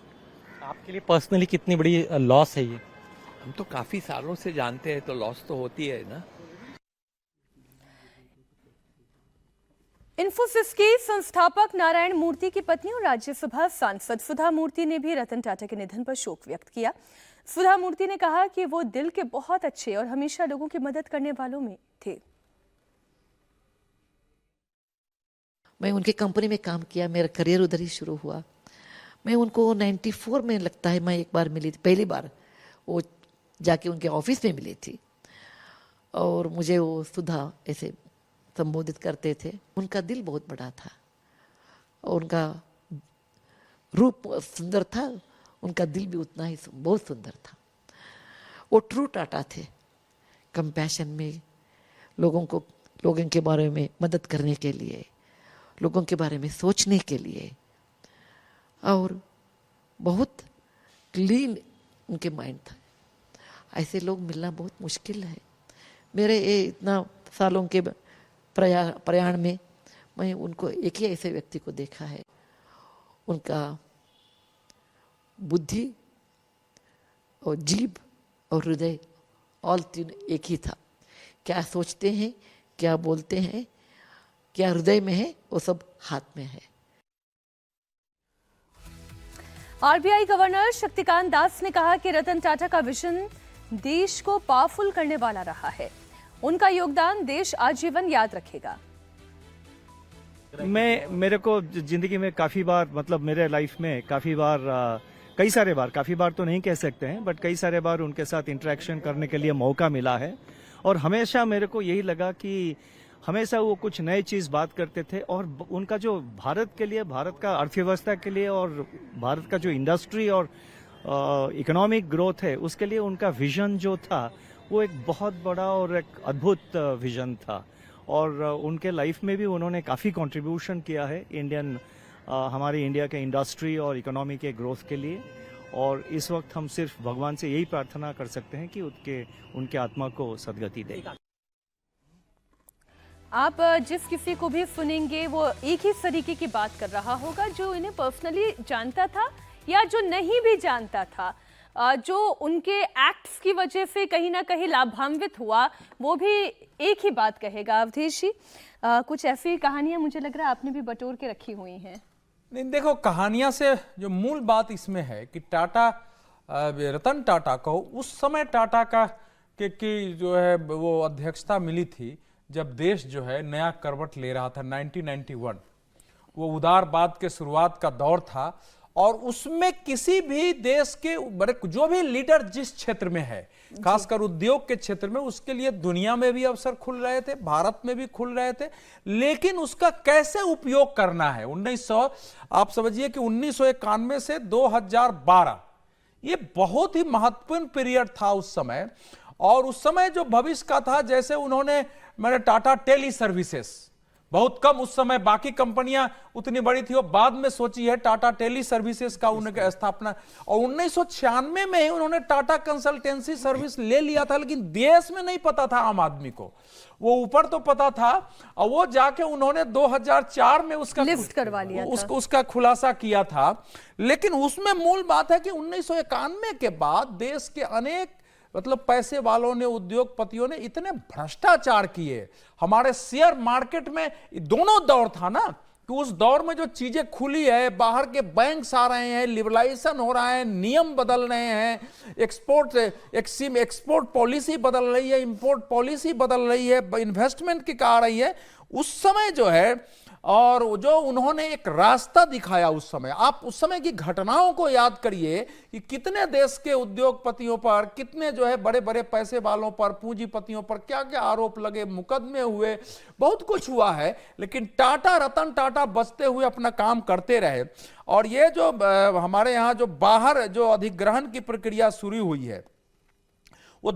आपके लिए पर्सनली कितनी बड़ी लॉस है ये? हम तो काफ़ी सालों से जानते हैं, तो लॉस तो होती है ना। इन्फोसिस के संस्थापक नारायण मूर्ति की पत्नी और राज्यसभा सांसद सुधा मूर्ति ने भी रतन टाटा के निधन पर शोक व्यक्त किया। सुधा मूर्ति ने कहा कि वो दिल के बहुत अच्छे और हमेशा लोगों की मदद करने वालों में थे। मैं उनके कंपनी में काम किया, मेरा करियर उधर ही शुरू हुआ। मैं उनको 94 में लगता है मैं एक बार मिली थी, पहली बार वो जाके उनके ऑफिस में मिली थी, और मुझे वो सुधा ऐसे संबोधित करते थे। उनका दिल बहुत बड़ा था और उनका रूप सुंदर था, उनका दिल भी उतना ही बहुत सुंदर था। वो ट्रू टाटा थे, कंपैशन में, लोगों के बारे में मदद करने के लिए, लोगों के बारे में सोचने के लिए, और बहुत क्लीन उनके माइंड था। ऐसे लोग मिलना बहुत मुश्किल है। मेरे ये इतना सालों के प्रयाण में मैं उनको एक ही ऐसे व्यक्ति को देखा है, उनका बुद्धि और जीभ और हृदय ऑल तीन एक ही था। क्या सोचते हैं, क्या बोलते हैं, क्या हृदय में है, वो सब हाथ में है। आरबीआई गवर्नर शक्तिकांत दास ने कहा कि रतन टाटा का विजन देश को पावरफुल करने वाला रहा है। उनका योगदान देश आजीवन याद रखेगा। मेरे को जिंदगी में काफी बार, मतलब मेरे लाइफ में काफी बार, कई सारे बार, काफी बार तो नहीं कह सकते हैं, बट कई सारे बार उनके साथ इंटरेक्शन करने के लिए मौका मिला है। और हमेशा मेरे को यही लगा कि हमेशा वो कुछ नई चीज बात करते थे, और उनका जो भारत के लिए, भारत का अर्थव्यवस्था के लिए और भारत का जो इंडस्ट्री और इकोनॉमिक ग्रोथ है, उसके लिए उनका विजन जो था वो एक बहुत बड़ा और एक अद्भुत विजन था। और उनके लाइफ में भी उन्होंने काफ़ी कंट्रीब्यूशन किया है हमारी इंडिया के इंडस्ट्री और इकोनॉमी के ग्रोथ के लिए। और इस वक्त हम सिर्फ भगवान से यही प्रार्थना कर सकते हैं कि उनके आत्मा को सद्गति दे। आप जिस किसी को भी सुनेंगे वो एक ही तरीके की बात कर रहा होगा, जो इन्हें पर्सनली जानता था या जो नहीं भी जानता था, जो उनके एक्ट्स की वजह से कहीं ना कहीं लाभान्वित हुआ, वो भी एक ही बात कहेगा। अवधेश जी, कुछ ऐसी कहानियां मुझे लग रहा है आपने भी बटोर के रखी हुई हैं। नहीं, देखो, कहानियां से जो मूल बात इसमें है कि टाटा, रतन टाटा को उस समय टाटा का की जो है वो अध्यक्षता मिली थी जब देश जो है नया करवट ले रहा था। 1991 वो उदारवाद के शुरुआत का दौर था, और उसमें किसी भी देश के बड़े जो भी लीडर जिस क्षेत्र में है, खासकर उद्योग के क्षेत्र में, उसके लिए दुनिया में भी अवसर खुल रहे थे, भारत में भी खुल रहे थे, लेकिन उसका कैसे उपयोग करना है। आप समझिए कि 1991 से 2012 ये बहुत ही महत्वपूर्ण पीरियड था उस समय। और उस समय जो भविष्य का था, जैसे मैंने टाटा टेली सर्विसेज, बहुत कम उस समय, बाकी कंपनियां उतनी बड़ी थी, वो बाद में सोची है, टाटा टेली सर्विसेज का उनकी स्थापना। और 1996 में ही उन्होंने टाटा कंसल्टेंसी सर्विस ले लिया था, लेकिन देश में नहीं पता था आम आदमी को, वो ऊपर तो पता था। और वो जाके उन्होंने 2004 में उसका लिस्ट करवा लिया था, उसका खुलासा किया था। लेकिन उसमें मूल बात है कि 1991 के बाद देश के अनेक पैसे वालों ने, उद्योगपतियों ने इतने भ्रष्टाचार किए। हमारे शेयर मार्केट में दोनों दौर था ना, कि उस दौर में जो चीजें खुली है, बाहर के बैंक्स आ रहे हैं, लिबरलाइजेशन हो रहा है, नियम बदल रहे हैं, एक्सपोर्ट पॉलिसी बदल रही है, इंपोर्ट पॉलिसी बदल रही है, इन्वेस्टमेंट की आ रही है, उस समय जो है और जो उन्होंने एक रास्ता दिखाया उस समय, आप उस समय की घटनाओं को याद करिए कि कितने देश के उद्योगपतियों पर, कितने जो है बड़े बड़े पैसे वालों पर, पूंजीपतियों पर क्या क्या आरोप लगे, मुकदमे हुए, बहुत कुछ हुआ है, लेकिन टाटा, रतन टाटा बचते हुए अपना काम करते रहे। और ये जो हमारे यहाँ जो बाहर जो अधिग्रहण की प्रक्रिया शुरू हुई है वो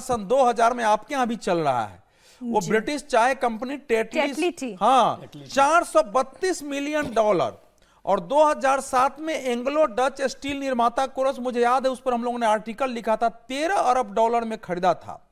सन 2000 में आपके यहाँ भी चल रहा है। वो ब्रिटिश चाय कंपनी टेटली, हाँ, $432 मिलियन और 2007 में एंग्लो डच स्टील निर्माता कोरस, मुझे याद है उस पर हम लोगों ने आर्टिकल लिखा था, $13 अरब में खरीदा था।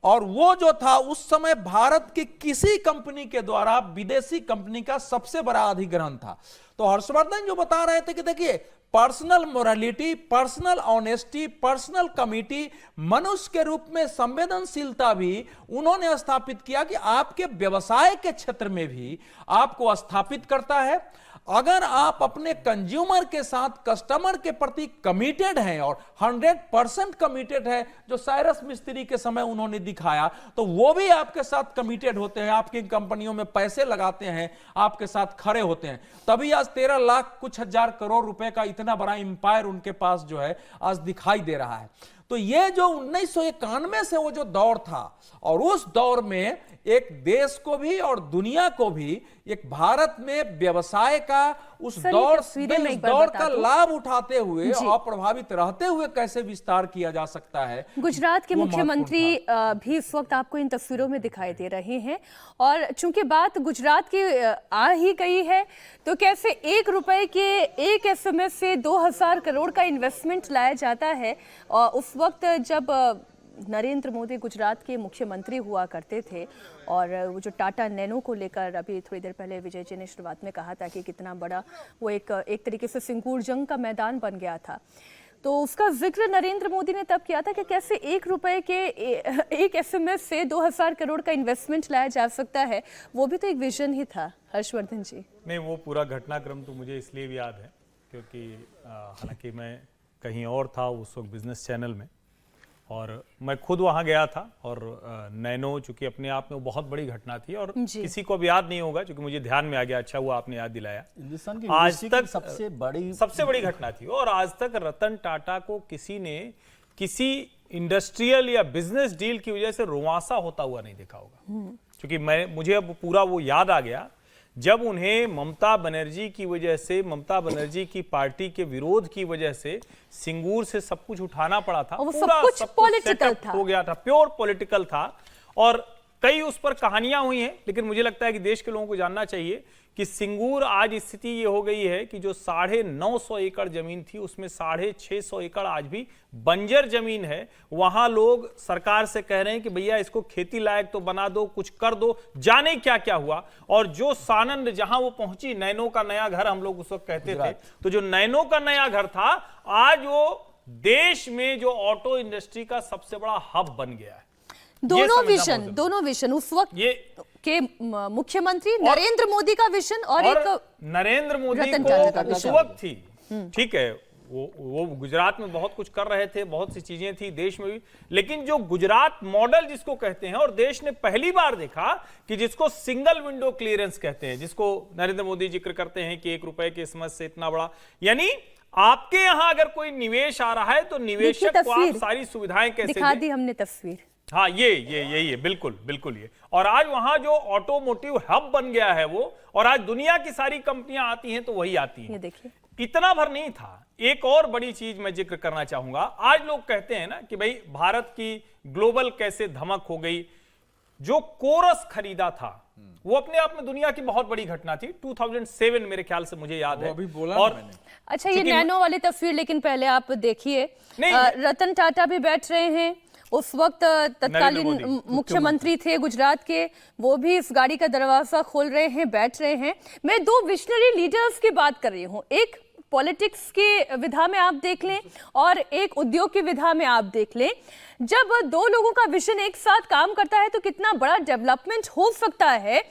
और वो जो था उस समय भारत की किसी कंपनी के द्वारा विदेशी कंपनी का सबसे बड़ा अधिग्रहण था। तो हर्षवर्धन जो बता रहे थे कि देखिए, personal morality, personal honesty, personal committee, मनुष्य के रूप में संवेदनशीलता भी उन्होंने स्थापित किया कि आपके व्यवसाय के क्षेत्र में भी आपको स्थापित करता है। अगर आप अपने कंज्यूमर के साथ, कस्टमर के प्रति कमिटेड हैं और 100% कमिटेड है, जो साइरस मिस्त्री के समय उन्होंने दिखाया, तो वो भी आपके साथ कमिटेड होते हैं, आपकी कंपनियों में पैसे लगाते हैं, आपके साथ खड़े होते हैं। तभी आज 13 लाख कुछ हजार करोड़ रुपए का इतना बड़ा इंपायर उनके पास जो है आज दिखाई दे रहा है। तो ये जो 1991 से वो जो दौर था, और उस दौर में एक देश को भी और दुनिया को भी एक भारत में व्यवसाय का उस दौर का लाभ उठाते हुए और प्रभावित रहते हुए कैसे विस्तार किया जा सकता है। गुजरात के मुख्यमंत्री भी इस वक्त आपको इन तस्वीरों में दिखाई दे रहे हैं, और चूंकि बात गुजरात की आ ही गई है, तो कैसे 1 रुपए के एक एसएमएस से 2000 करोड़ का इन्वेस्टमेंट लाया जाता है। और उस वक्त जब नरेंद्र मोदी गुजरात के मुख्यमंत्री हुआ करते थे, और वो जो टाटा नैनो को लेकर अभी थोड़ी देर पहले विजय जी ने शुरुआत में कहा था कि कितना बड़ा वो एक तरीके से सिंगूर जंग का मैदान बन गया था, तो उसका जिक्र नरेंद्र मोदी ने तब किया था कि कैसे 1 रुपए के एक एसएमएस से 2000 करोड़ का इन्वेस्टमेंट लाया जा सकता है। वो भी तो एक विजन ही था, हर्षवर्धन जी। नहीं, वो पूरा घटनाक्रम तो मुझे इसलिए भी याद है क्योंकि हालांकि मैं कहीं और था उस वक्त बिजनेस चैनल में, और मैं खुद वहां गया था। और नैनो चूंकि अपने आप में वो बहुत बड़ी घटना थी, और किसी को अब याद नहीं होगा, क्योंकि मुझे ध्यान में आ गया, अच्छा हुआ आपने याद दिलाया। हिंदुस्तान की आज तक सबसे बड़ी घटना थी, और आज तक रतन टाटा को किसी ने किसी इंडस्ट्रियल या बिजनेस डील की वजह से रुआंसा होता हुआ नहीं देखा होगा। क्योंकि मुझे अब पूरा वो याद आ गया जब उन्हें ममता बनर्जी की वजह से, ममता बनर्जी की पार्टी के विरोध की वजह से सिंगूर से सब कुछ उठाना पड़ा था। पूरा सब कुछ पॉलिटिकल था, हो गया था, प्योर पॉलिटिकल था। और कई उस पर कहानियां हुई हैं, लेकिन मुझे लगता है कि देश के लोगों को जानना चाहिए कि सिंगूर आज स्थिति ये हो गई है कि जो 950 एकड़ जमीन थी उसमें 650 एकड़ आज भी बंजर जमीन है। वहां लोग सरकार से कह रहे हैं कि भैया इसको खेती लायक तो बना दो, कुछ कर दो, जाने क्या क्या हुआ। और जो सानंद जहां वो पहुंची, नैनो का नया घर हम लोग उस वक्त कहते थे, तो जो नैनो का नया घर था आज वो देश में जो ऑटो इंडस्ट्री का सबसे बड़ा हब बन गया है। दोनों विजन उस वक्त के मुख्यमंत्री नरेंद्र मोदी का विजन और एक नरेंद्र मोदी को उस वक्त थी। ठीक है, वो गुजरात में बहुत कुछ कर रहे थे, बहुत सी चीजें थी देश में भी, लेकिन जो गुजरात मॉडल जिसको कहते हैं, और देश ने पहली बार देखा कि जिसको सिंगल विंडो क्लियरेंस कहते हैं, जिसको नरेंद्र मोदी जिक्र करते हैं कि 1 रुपए की समझ से इतना बड़ा, यानी आपके यहां अगर कोई निवेश आ रहा है तो निवेशक को आप सारी सुविधाएं कैसे दिखा दी हमने तस्वीर। हाँ, ये बिल्कुल बिल्कुल ये। और आज वहां जो ऑटोमोटिव हब बन गया है वो, और आज दुनिया की सारी कंपनियां आती हैं तो वही आती हैं। देखिए, इतना भर नहीं था। एक और बड़ी चीज मैं जिक्र करना चाहूंगा। आज लोग कहते हैं ना कि भाई भारत की ग्लोबल कैसे धमक हो गई। जो कोरस खरीदा था वो अपने आप में दुनिया की बहुत बड़ी घटना थी। 2007 मेरे ख्याल से मुझे याद है। अभी बोला और मैंने। अच्छा, ये नैनो वाली तस्वीर, लेकिन पहले आप देखिए, रतन टाटा भी बैठ रहे हैं, उस वक्त तत्कालीन मुख्यमंत्री थे गुजरात के, वो भी इस गाड़ी का दरवाजा खोल रहे हैं, बैठ रहे हैं। मैं 2 विजनरी लीडर्स की बात कर रही हूँ। एक पॉलिटिक्स की विधा में आप देख लें और एक उद्योग की विधा में आप देख लें, जब दो लोगों का विजन एक साथ काम करता है तो कितना बड़ा डेवलपमेंट हो सकता है,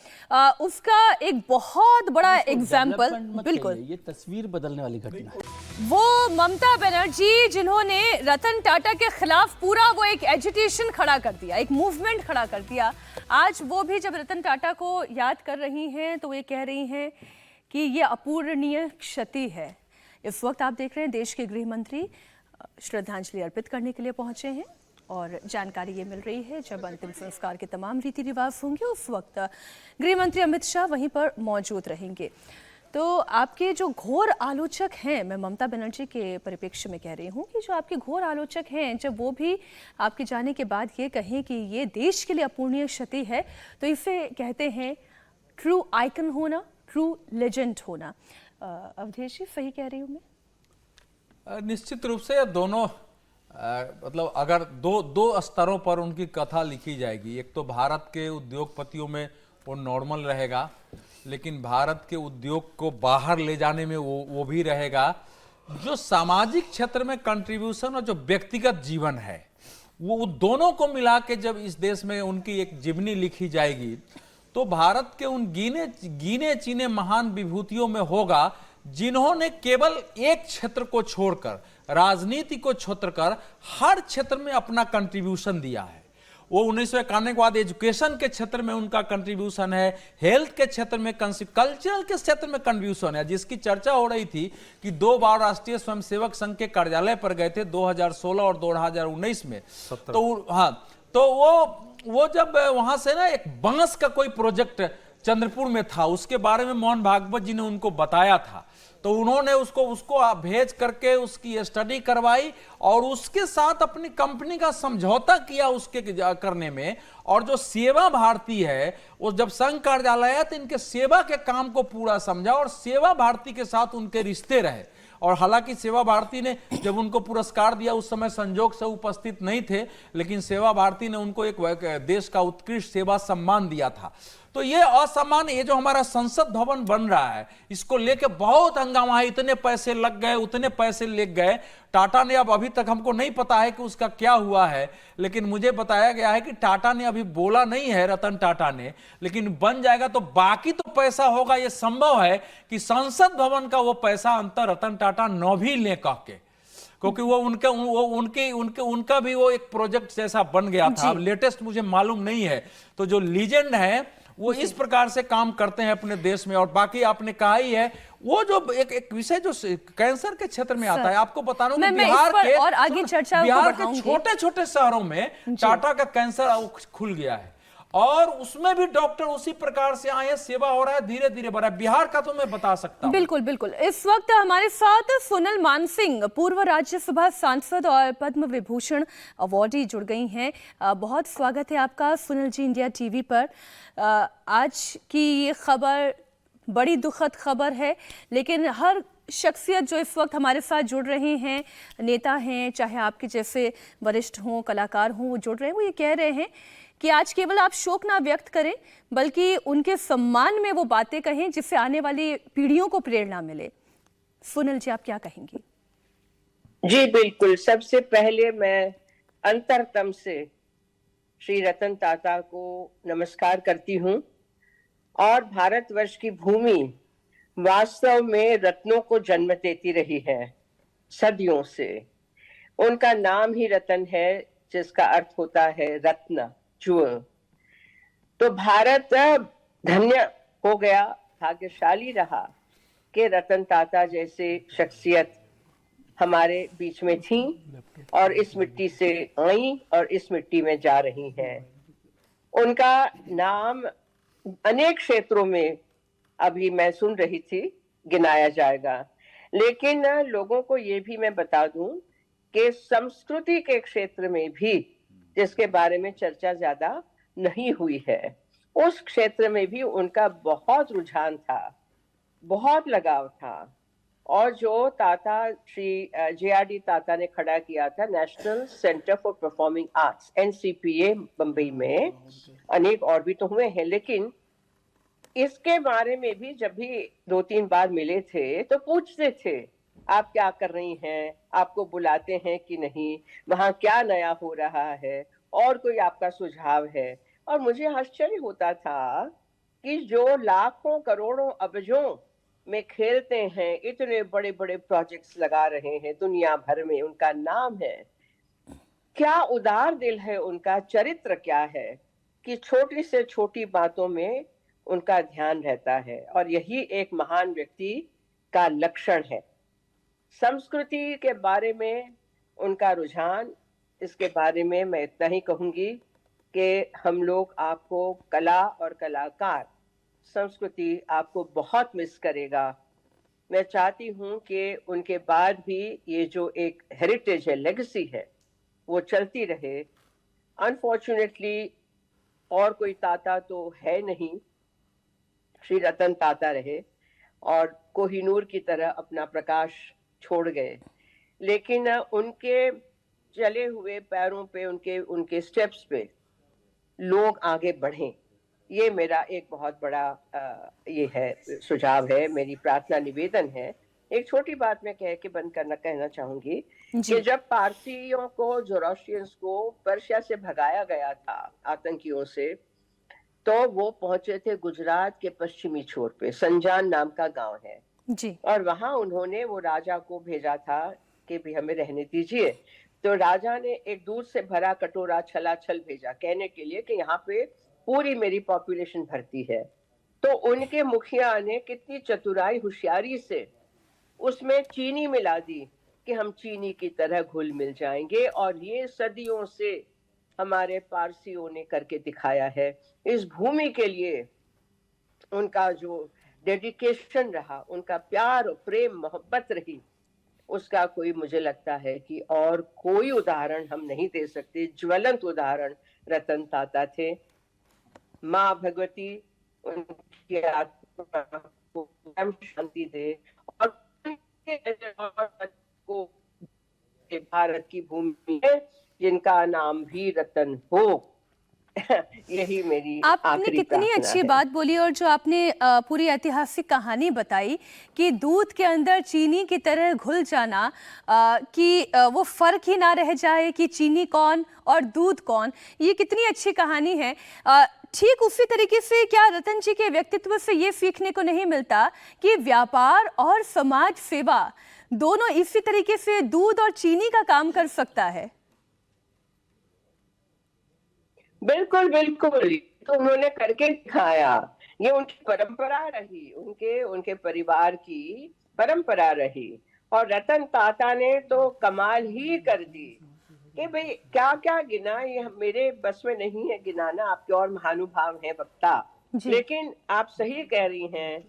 उसका एक बहुत बड़ा एग्जाम्पल बिल्कुल ये तस्वीर बदलने वाली घटना है। वो ममता बनर्जी जिन्होंने रतन टाटा के खिलाफ पूरा वो एक एजिटेशन खड़ा कर दिया, एक मूवमेंट खड़ा कर दिया। आज वो भी जब रतन टाटा को याद कर रही हैं तो ये कह रही हैं कि ये अपूरणीय क्षति है। इस वक्त आप देख रहे हैं देश के गृह मंत्री श्रद्धांजलि अर्पित करने के लिए पहुंचे हैं और जानकारी ये मिल रही है जब अंतिम संस्कार के तमाम रीति रिवाज होंगे उस वक्त गृह मंत्री अमित शाह वहीं पर मौजूद रहेंगे। तो आपके जो घोर आलोचक हैं, मैं ममता बनर्जी के परिप्रेक्ष्य में कह रही हूँ कि जो आपके घोर आलोचक हैं, जब वो भी आपके जाने के बाद ये कहें कि ये देश के लिए अपूरणीय क्षति है, तो इसे कहते हैं ट्रू आइकन होना, ट्रू लेजेंड होना। अवधेश जी, सही कह रही हूँ मैं? निश्चित रूप से दोनों मतलब अगर दो स्तरों पर उनकी कथा लिखी जाएगी। एक तो भारत के उद्योगपतियों में वो नॉर्मल रहेगा, लेकिन भारत के उद्योग को बाहर ले जाने में वो भी रहेगा। जो सामाजिक क्षेत्र में कंट्रीब्यूशन और जो व्यक्तिगत जीवन है, वो दोनों को मिला के जब इस देश में उनकी एक जीवनी लिखी जाएगी तो भारत के उन गिने चीने महान विभूतियों में होगा जिन्होंने केवल एक क्षेत्र को छोड़कर, राजनीति को छोड़कर हर क्षेत्र में अपना कंट्रीब्यूशन दिया है। वो 1991 के बाद एजुकेशन के क्षेत्र में उनका कंट्रीब्यूशन है, हेल्थ के क्षेत्र में, कल्चरल के क्षेत्र में कंट्रीब्यूशन है, जिसकी चर्चा हो रही थी कि 2 बार राष्ट्रीय स्वयंसेवक संघ के कार्यालय पर गए थे 2016 और 2019 में। तो हाँ, तो वो जब वहां से ना एक बांस का कोई प्रोजेक्ट चंद्रपुर में था, उसके बारे में मोहन भागवत जी ने उनको बताया था, तो उन्होंने उसको भेज करके उसकी स्टडी करवाई और उसके साथ अपनी कंपनी का समझौता किया उसके करने में। और जो सेवा भारती है, वो जब संघ कार्यालय है तो इनके सेवा के काम को पूरा समझा और सेवा भारती के साथ उनके रिश्ते रहे। और हालांकि सेवा भारती ने जब उनको पुरस्कार दिया उस समय संजोग से उपस्थित नहीं थे, लेकिन सेवा भारती ने उनको एक देश का उत्कृष्ट सेवा सम्मान दिया था। तो ये असम्मान, ये जो हमारा संसद भवन बन रहा है, इसको लेके बहुत हंगामा है, इतने पैसे लग गए, उतने पैसे लग गए। टाटा ने, अब अभी तक हमको नहीं पता है कि उसका क्या हुआ है, लेकिन मुझे बताया गया है कि टाटा ने अभी बोला नहीं है, रतन टाटा ने, लेकिन बन जाएगा तो बाकी तो पैसा होगा। ये संभव है कि संसद भवन का वो पैसा अंतर रतन टाटा न भी ले कह के, क्योंकि वो उनका भी वो एक प्रोजेक्ट जैसा बन गया था। अब लेटेस्ट मुझे मालूम नहीं है। तो जो लीजेंड है वो इस प्रकार से काम करते हैं अपने देश में। और बाकी आपने कहा ही है, वो जो एक विषय जो कैंसर के क्षेत्र में आता है, आपको बता रहा हूं कि बिहार के छोटे छोटे शहरों में टाटा का कैंसर खुल गया है और उसमें भी डॉक्टर उसी प्रकार से आए, सेवा हो रहा है, धीरे धीरे बढ़ा है। बिहार का तो मैं बता सकता हूं। बिल्कुल बिल्कुल। इस वक्त हमारे साथ सोनल मानसिंह, पूर्व राज्यसभा सांसद और पद्म विभूषण अवार्डी जुड़ गई हैं। बहुत स्वागत है आपका सोनल जी इंडिया टीवी पर। आज की ये खबर बड़ी दुखद खबर है, लेकिन हर शख्सियत जो इस वक्त हमारे साथ जुड़ रहे हैं, नेता हैं, चाहे आपके जैसे वरिष्ठ हों, कलाकार हों, वो जुड़ रहे हैं, वो ये कह रहे हैं कि आज केवल आप शोक ना व्यक्त करें, बल्कि उनके सम्मान में वो बातें कहें जिससे आने वाली पीढ़ियों को प्रेरणा मिले। सोनल जी, आप क्या कहेंगी? जी बिल्कुल। सबसे पहले मैं अंतरतम से श्री रतन टाटा को नमस्कार करती हूं। और भारतवर्ष की भूमि वास्तव में रत्नों को जन्म देती रही है सदियों से। उनका नाम ही रतन है, जिसका अर्थ होता है रत्न, ज्वेल। तो भारत धन्य हो गया, भाग्यशाली रहा कि रतन टाटा जैसे शख्सियत हमारे बीच में थी और इस मिट्टी से आई और इस मिट्टी में जा रही हैं। उनका नाम अनेक क्षेत्रों में, अभी मैं सुन रही थी, गिनाया जाएगा। लेकिन लोगों को ये भी मैं बता दूं कि संस्कृति के क्षेत्र में भी, जिसके बारे में चर्चा ज्यादा नहीं हुई है, उस क्षेत्र में भी उनका बहुत रुझान था, बहुत लगाव था। और जो टाटा, श्री JRD टाटा ने खड़ा किया था national centre for performing arts, NCPA Bombay में, अनेक और भी तो हुए हैं, लेकिन इसके बारे में भी जब भी 2-3 बार मिले थे तो पूछते थे आप क्या कर रही हैं, आपको बुलाते हैं कि नहीं, वहाँ क्या नया हो रहा है, और कोई आपका सुझाव है। और मुझे आश्चर्य होता था कि जो लाखों करोड़ों अबजों में खेलते हैं, इतने बड़े बड़े प्रोजेक्ट्स लगा रहे हैं दुनिया भर में, उनका नाम है, क्या उदार दिल है उनका, चरित्र क्या है कि छोटी से छोटी बातों में उनका ध्यान रहता है। और यही एक महान व्यक्ति का लक्षण है। संस्कृति के बारे में उनका रुझान, इसके बारे में मैं इतना ही कहूंगी कि हम लोग आपको, कला और कलाकार, संस्कृति आपको बहुत मिस करेगा। मैं चाहती हूं कि उनके बाद भी ये जो एक हेरिटेज है, लेगेसी है, वो चलती रहे। अनफॉर्चुनेटली और कोई ताता तो है नहीं, श्री रतन ताता रहे और कोहिनूर की तरह अपना प्रकाश छोड़ गए, लेकिन उनके चले हुए पैरों पे, उनके स्टेप्स पे लोग आगे बढ़ें, ये मेरा एक बहुत बड़ा ये है, सुझाव है, मेरी प्रार्थना निवेदन है। एक छोटी बात मैं कहना चाहूंगी कि जब पारसियों को, जोरास्ट्रियंस को पर्शिया से भगाया गया था आतंकियों से, तो वो पहुंचे थे गुजरात के पश्चिमी छोर पे, संजान नाम का गांव है जी। और वहां उन्होंने वो राजा को भेजा था कि भी हमें रहने दीजिए। तो राजा ने एक दूध से भरा कटोरा छलाछल भेजा कहने के लिए कि यहाँ पे पूरी मेरी पॉपुलेशन भरती है। तो उनके मुखिया ने कितनी चतुराई, होशियारी से उसमें चीनी मिला दी कि हम चीनी की तरह घुल मिल जाएंगे, और ये सदियों से हमारे पारसियों ने करके दिखाया है। इस भूमि के लिए उनका जो डेडिकेशन रहा, उनका प्यार और प्रेम मोहब्बत रही, उसका कोई, मुझे लगता है कि और कोई उदाहरण हम नहीं दे सकते। ज्वलंत उदाहरण रतन ताता थे। माँ भगवती उनकी आत्मा को शांति दे और को भारत की भूमि है जिनका नाम भी रतन हो। यही मेरी आपने कितनी अच्छी बात बोली, और जो आपने पूरी ऐतिहासिक कहानी बताई कि दूध के अंदर चीनी की तरह घुल जाना, कि वो फर्क ही ना रह जाए कि चीनी कौन और दूध कौन, ये कितनी अच्छी कहानी है। ठीक उसी तरीके से क्या रतन जी के व्यक्तित्व से ये सीखने को नहीं मिलता कि व्यापार और समाज सेवा दोनों इसी तरीके से दूध और चीनी का काम कर सकता है? बिल्कुल बिल्कुल, तो उन्होंने करके दिखाया। ये उनकी परंपरा रही, उनके परिवार की परंपरा रही। और रतन ताता ने तो कमाल ही कर दी कि भाई क्या क्या गिना, ये मेरे बस में नहीं है गिनाना, आपके और महानुभाव हैं वक्ता। लेकिन आप सही कह रही हैं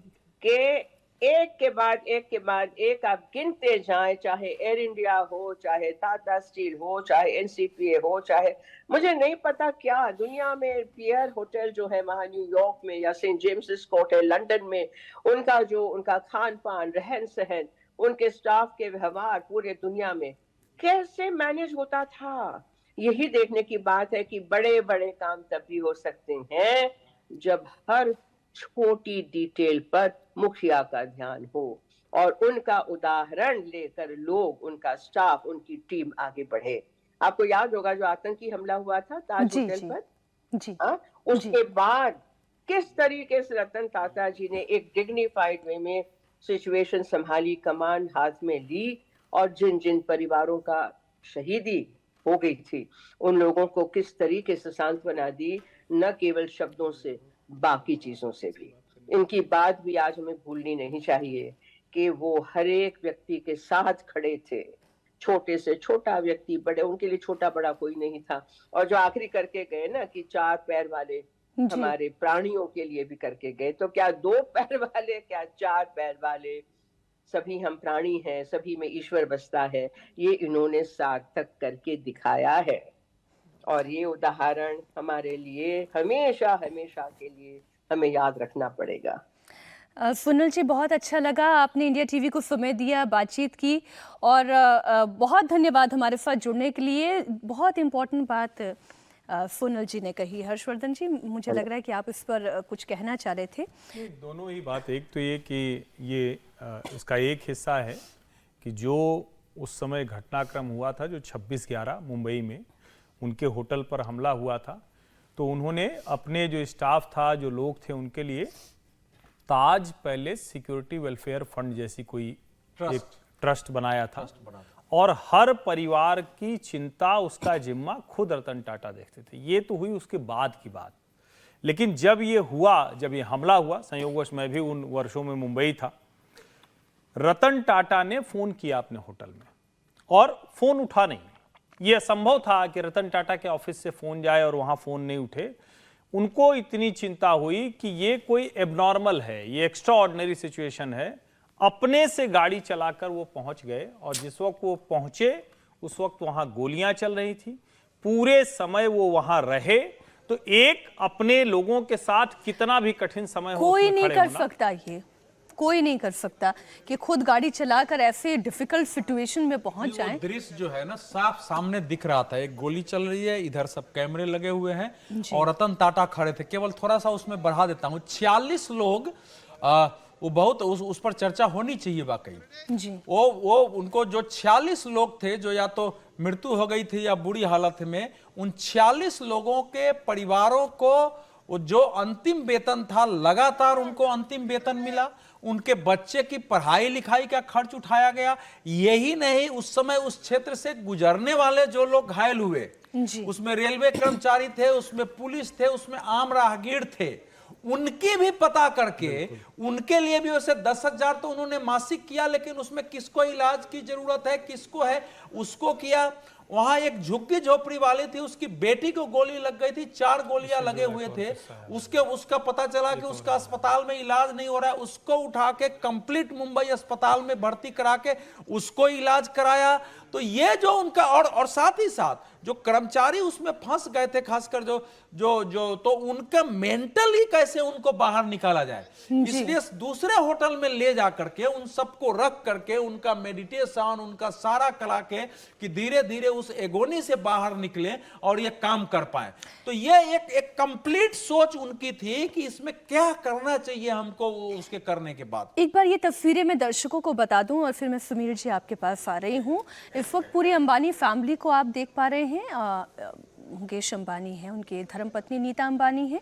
कि एक के बाद एक आप गिनते जाएं, चाहे एयर इंडिया हो, चाहे टाटा स्टील हो, चाहे एनसीपीए हो, चाहे मुझे नहीं पता क्या दुनिया में पियर होटल जो है वहां न्यूयॉर्क में, या सेंट जेम्स कोर्ट है लंदन में, उनका खान पान, रहन सहन, उनके स्टाफ के व्यवहार पूरे दुनिया में कैसे मैनेज होता था। यही देखने की बात है कि बड़े बड़े काम तभी हो सकते हैं जब हर छोटी डिटेल पर मुखिया का ध्यान हो और उनका उदाहरण लेकर लोग, उनका स्टाफ, उनकी टीम आगे बढ़े। आपको याद होगा जो आतंकी हमला हुआ था ताज होटल पर, उसके बाद किस तरीके से रतन ताता जी ने एक डिग्निफाइड वे में सिचुएशन संभाली, कमान हाथ में ली, और जिन जिन परिवारों का शहीदी हो गई थी उन लोगों को किस तरीके से सांत्वना दी, न केवल शब्दों से बाकी चीजों से भी। इनकी बात भी आज हमें भूलनी नहीं चाहिए कि वो हर एक व्यक्ति के साथ खड़े थे, छोटे से छोटा व्यक्ति, बड़े, उनके लिए छोटा बड़ा कोई नहीं था। और जो आखिरी करके गए ना कि 4 पैर वाले हमारे प्राणियों के लिए भी करके गए, तो क्या 2 पैर वाले, क्या 4 पैर वाले, सभी हम प्राणी हैं, सभी में ईश्वर बसता है, ये इन्होंने सार्थक करके दिखाया है। और ये उदाहरण हमारे लिए हमेशा हमेशा के लिए हमें याद रखना पड़ेगा। सुनील जी, बहुत अच्छा लगा आपने इंडिया टीवी को समय दिया, बातचीत की, और बहुत धन्यवाद हमारे साथ जुड़ने के लिए। बहुत इम्पोर्टेंट बात सुनील जी ने कही। हर्षवर्धन जी, मुझे लग रहा है कि आप इस पर कुछ कहना चाह रहे थे। दोनों ही बात, एक तो ये कि ये इसका एक हिस्सा है कि जो उस समय घटनाक्रम हुआ था, जो 26/11 मुंबई में उनके होटल पर हमला हुआ था, तो उन्होंने अपने जो स्टाफ था, जो लोग थे, उनके लिए ताज पैलेस सिक्योरिटी वेलफेयर फंड जैसी कोई एक ट्रस्ट बनाया था और हर परिवार की चिंता, उसका जिम्मा खुद रतन टाटा देखते थे। ये तो हुई उसके बाद की बात। लेकिन जब ये हुआ, जब ये हमला हुआ, संयोगवश मैं भी उन वर्षों में मुंबई था, रतन टाटा ने फोन किया अपने होटल में और फोन उठा नहीं। यह असंभव था कि रतन टाटा के ऑफिस से फोन जाए और वहां फोन नहीं उठे। उनको इतनी चिंता हुई कि ये कोई एबनॉर्मल है, ये एक्स्ट्रा ऑर्डिनरी सिचुएशन है। अपने से गाड़ी चलाकर वो पहुंच गए और जिस वक्त वो पहुंचे उस वक्त वहां गोलियां चल रही थी। पूरे समय वो वहां रहे। तो एक अपने लोगों के साथ कितना भी कठिन समय हो, कोई नहीं कर सकता, ये कोई नहीं कर सकता कि खुद गाड़ी चलाकर ऐसे डिफिकल्ट सिचुएशन में पहुंच जाए। दृश्य जो है ना साफ सामने दिख रहा था, एक गोली चल रही है, इधर सब कैमरे लगे हुए हैं और रतन टाटा खड़े थे। केवल थोड़ा सा उसमें बढ़ा देता हूँ, 46 लोग, वो बहुत उस पर चर्चा होनी चाहिए वाकई जी। वो उनको जो 46 लोग थे, जो या तो मृत्यु हो गई थी या बुरी हालत में, उन 46 लोगों के परिवारों को वो जो अंतिम वेतन था, लगातार उनको अंतिम वेतन मिला। उनके बच्चे की पढ़ाई लिखाई का खर्च उठाया गया। यही नहीं, उस समय उस क्षेत्र से गुजरने वाले जो लोग घायल हुए, उसमें रेलवे कर्मचारी थे, उसमें पुलिस थे, उसमें आम राहगीर थे, उनकी भी पता करके उनके लिए भी वैसे 10,000 तो उन्होंने मासिक किया, लेकिन उसमें किसको इलाज की जरूरत है, किसको है, उसको किया। वहां एक झुग्गी झोपड़ी वाली थी, उसकी बेटी को गोली लग गई थी, 4 गोलियां लगे हुए थे। उसका पता चला कि उसका अस्पताल में इलाज नहीं हो रहा है, उसको उठा के कंप्लीट मुंबई अस्पताल में भर्ती करा के उसको इलाज कराया। तो ये जो उनका और साथ ही साथ जो कर्मचारी उसमें फंस गए थे, खासकर जो तो उनका मेंटली कैसे उनको बाहर निकाला जाए, इसलिए दूसरे होटल में ले जा करके उन सबको रख करके उनका मेडिटेशन, उनका सारा करा के कि धीरे धीरे उस एगोनी से बाहर निकले और ये काम कर पाए। तो ये एक कंप्लीट सोच उनकी थी कि इसमें क्या करना चाहिए हमको उसके करने के बाद। एक बार ये तस्वीरें मैं दर्शकों को बता दूं और फिर मैं सुमीर जी आपके पास आ रही हूं। इस वक्त पूरी अंबानी फैमिली को आप देख पा रहे हैं। मुकेश अंबानी हैं, उनके धर्मपत्नी नीता अंबानी हैं,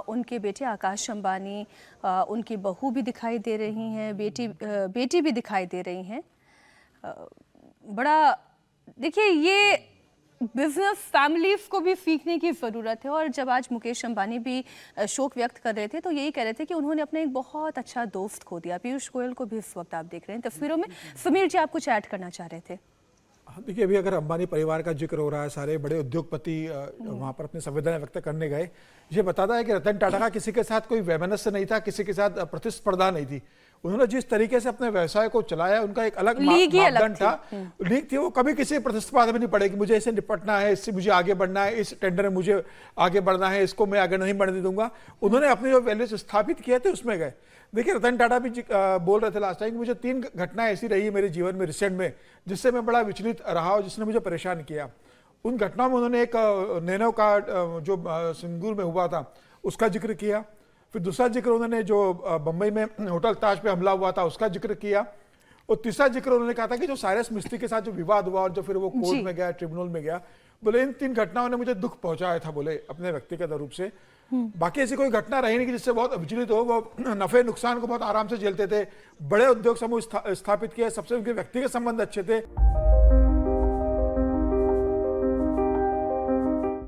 उनके बेटे आकाश अंबानी, उनकी बहू भी दिखाई दे रही हैं, बेटी भी दिखाई दे रही हैं। बड़ा देखिए, ये बिजनेस फैमिलीज को भी सीखने की ज़रूरत है। और जब आज मुकेश अंबानी भी शोक व्यक्त कर रहे थे तो यही कह रहे थे कि उन्होंने अपना एक बहुत अच्छा दोस्त खो दिया। पीयूष गोयल को भी इस वक्त आप देख रहे हैं तस्वीरों में। सुमीर जी, आप कुछ ऐड करना चाह रहे थे? देखिए, अभी अगर अंबानी परिवार का जिक्र हो रहा है, सारे बड़े उद्योगपति वहाँ पर अपनी संवेदनाएं व्यक्त करने गए, ये बताता है कि रतन टाटा का किसी के साथ कोई वैमनस्य नहीं था, किसी के साथ प्रतिस्पर्धा नहीं थी। उन्होंने जिस तरीके से अपने व्यवसाय को चलाया, उनका एक अलग मापदंड था, लीग थी। वो कभी किसी प्रतिस्पर्धा में नहीं पड़े कि मुझे इससे निपटना है, इससे मुझे आगे बढ़ना है, इस टेंडर में मुझे आगे बढ़ना है, इसको मैं आगे नहीं बढ़ने दूंगा। उन्होंने अपने जो वैल्यूज स्थापित किए थे उसमें गए। देखिए, रतन टाटा भी बोल रहे थे लास्ट टाइम कि मुझे 3 घटनाएं ऐसी रही मेरे जीवन में रिसेंट में जिससे मैं बड़ा विचलित रहा और जिसने मुझे परेशान किया। उन घटनाओं में उन्होंने एक नैनो का जो सिंगूर में हुआ था उसका जिक्र किया। फिर दूसरा जिक्र उन्होंने जो बम्बई में होटल ताज पे हमला हुआ था उसका जिक्र किया। और तीसरा जिक्र उन्होंने कहा था कि जो साइरस मिस्त्री के साथ जो विवाद हुआ और जो फिर वो कोर्ट में गया, ट्रिब्यूनल में गया, बोले इन 3 घटनाओं ने मुझे दुख पहुंचाया था, बोले अपने व्यक्तिगत रूप से। बाकी ऐसी कोई घटना रही नहीं कि जिससे बहुत विचलित हो। वो नफे नुकसान को बहुत आराम से झेलते थे, बड़े उद्योग समूह स्थापित किए, सबसे उनके व्यक्तिगत संबंध अच्छे थे।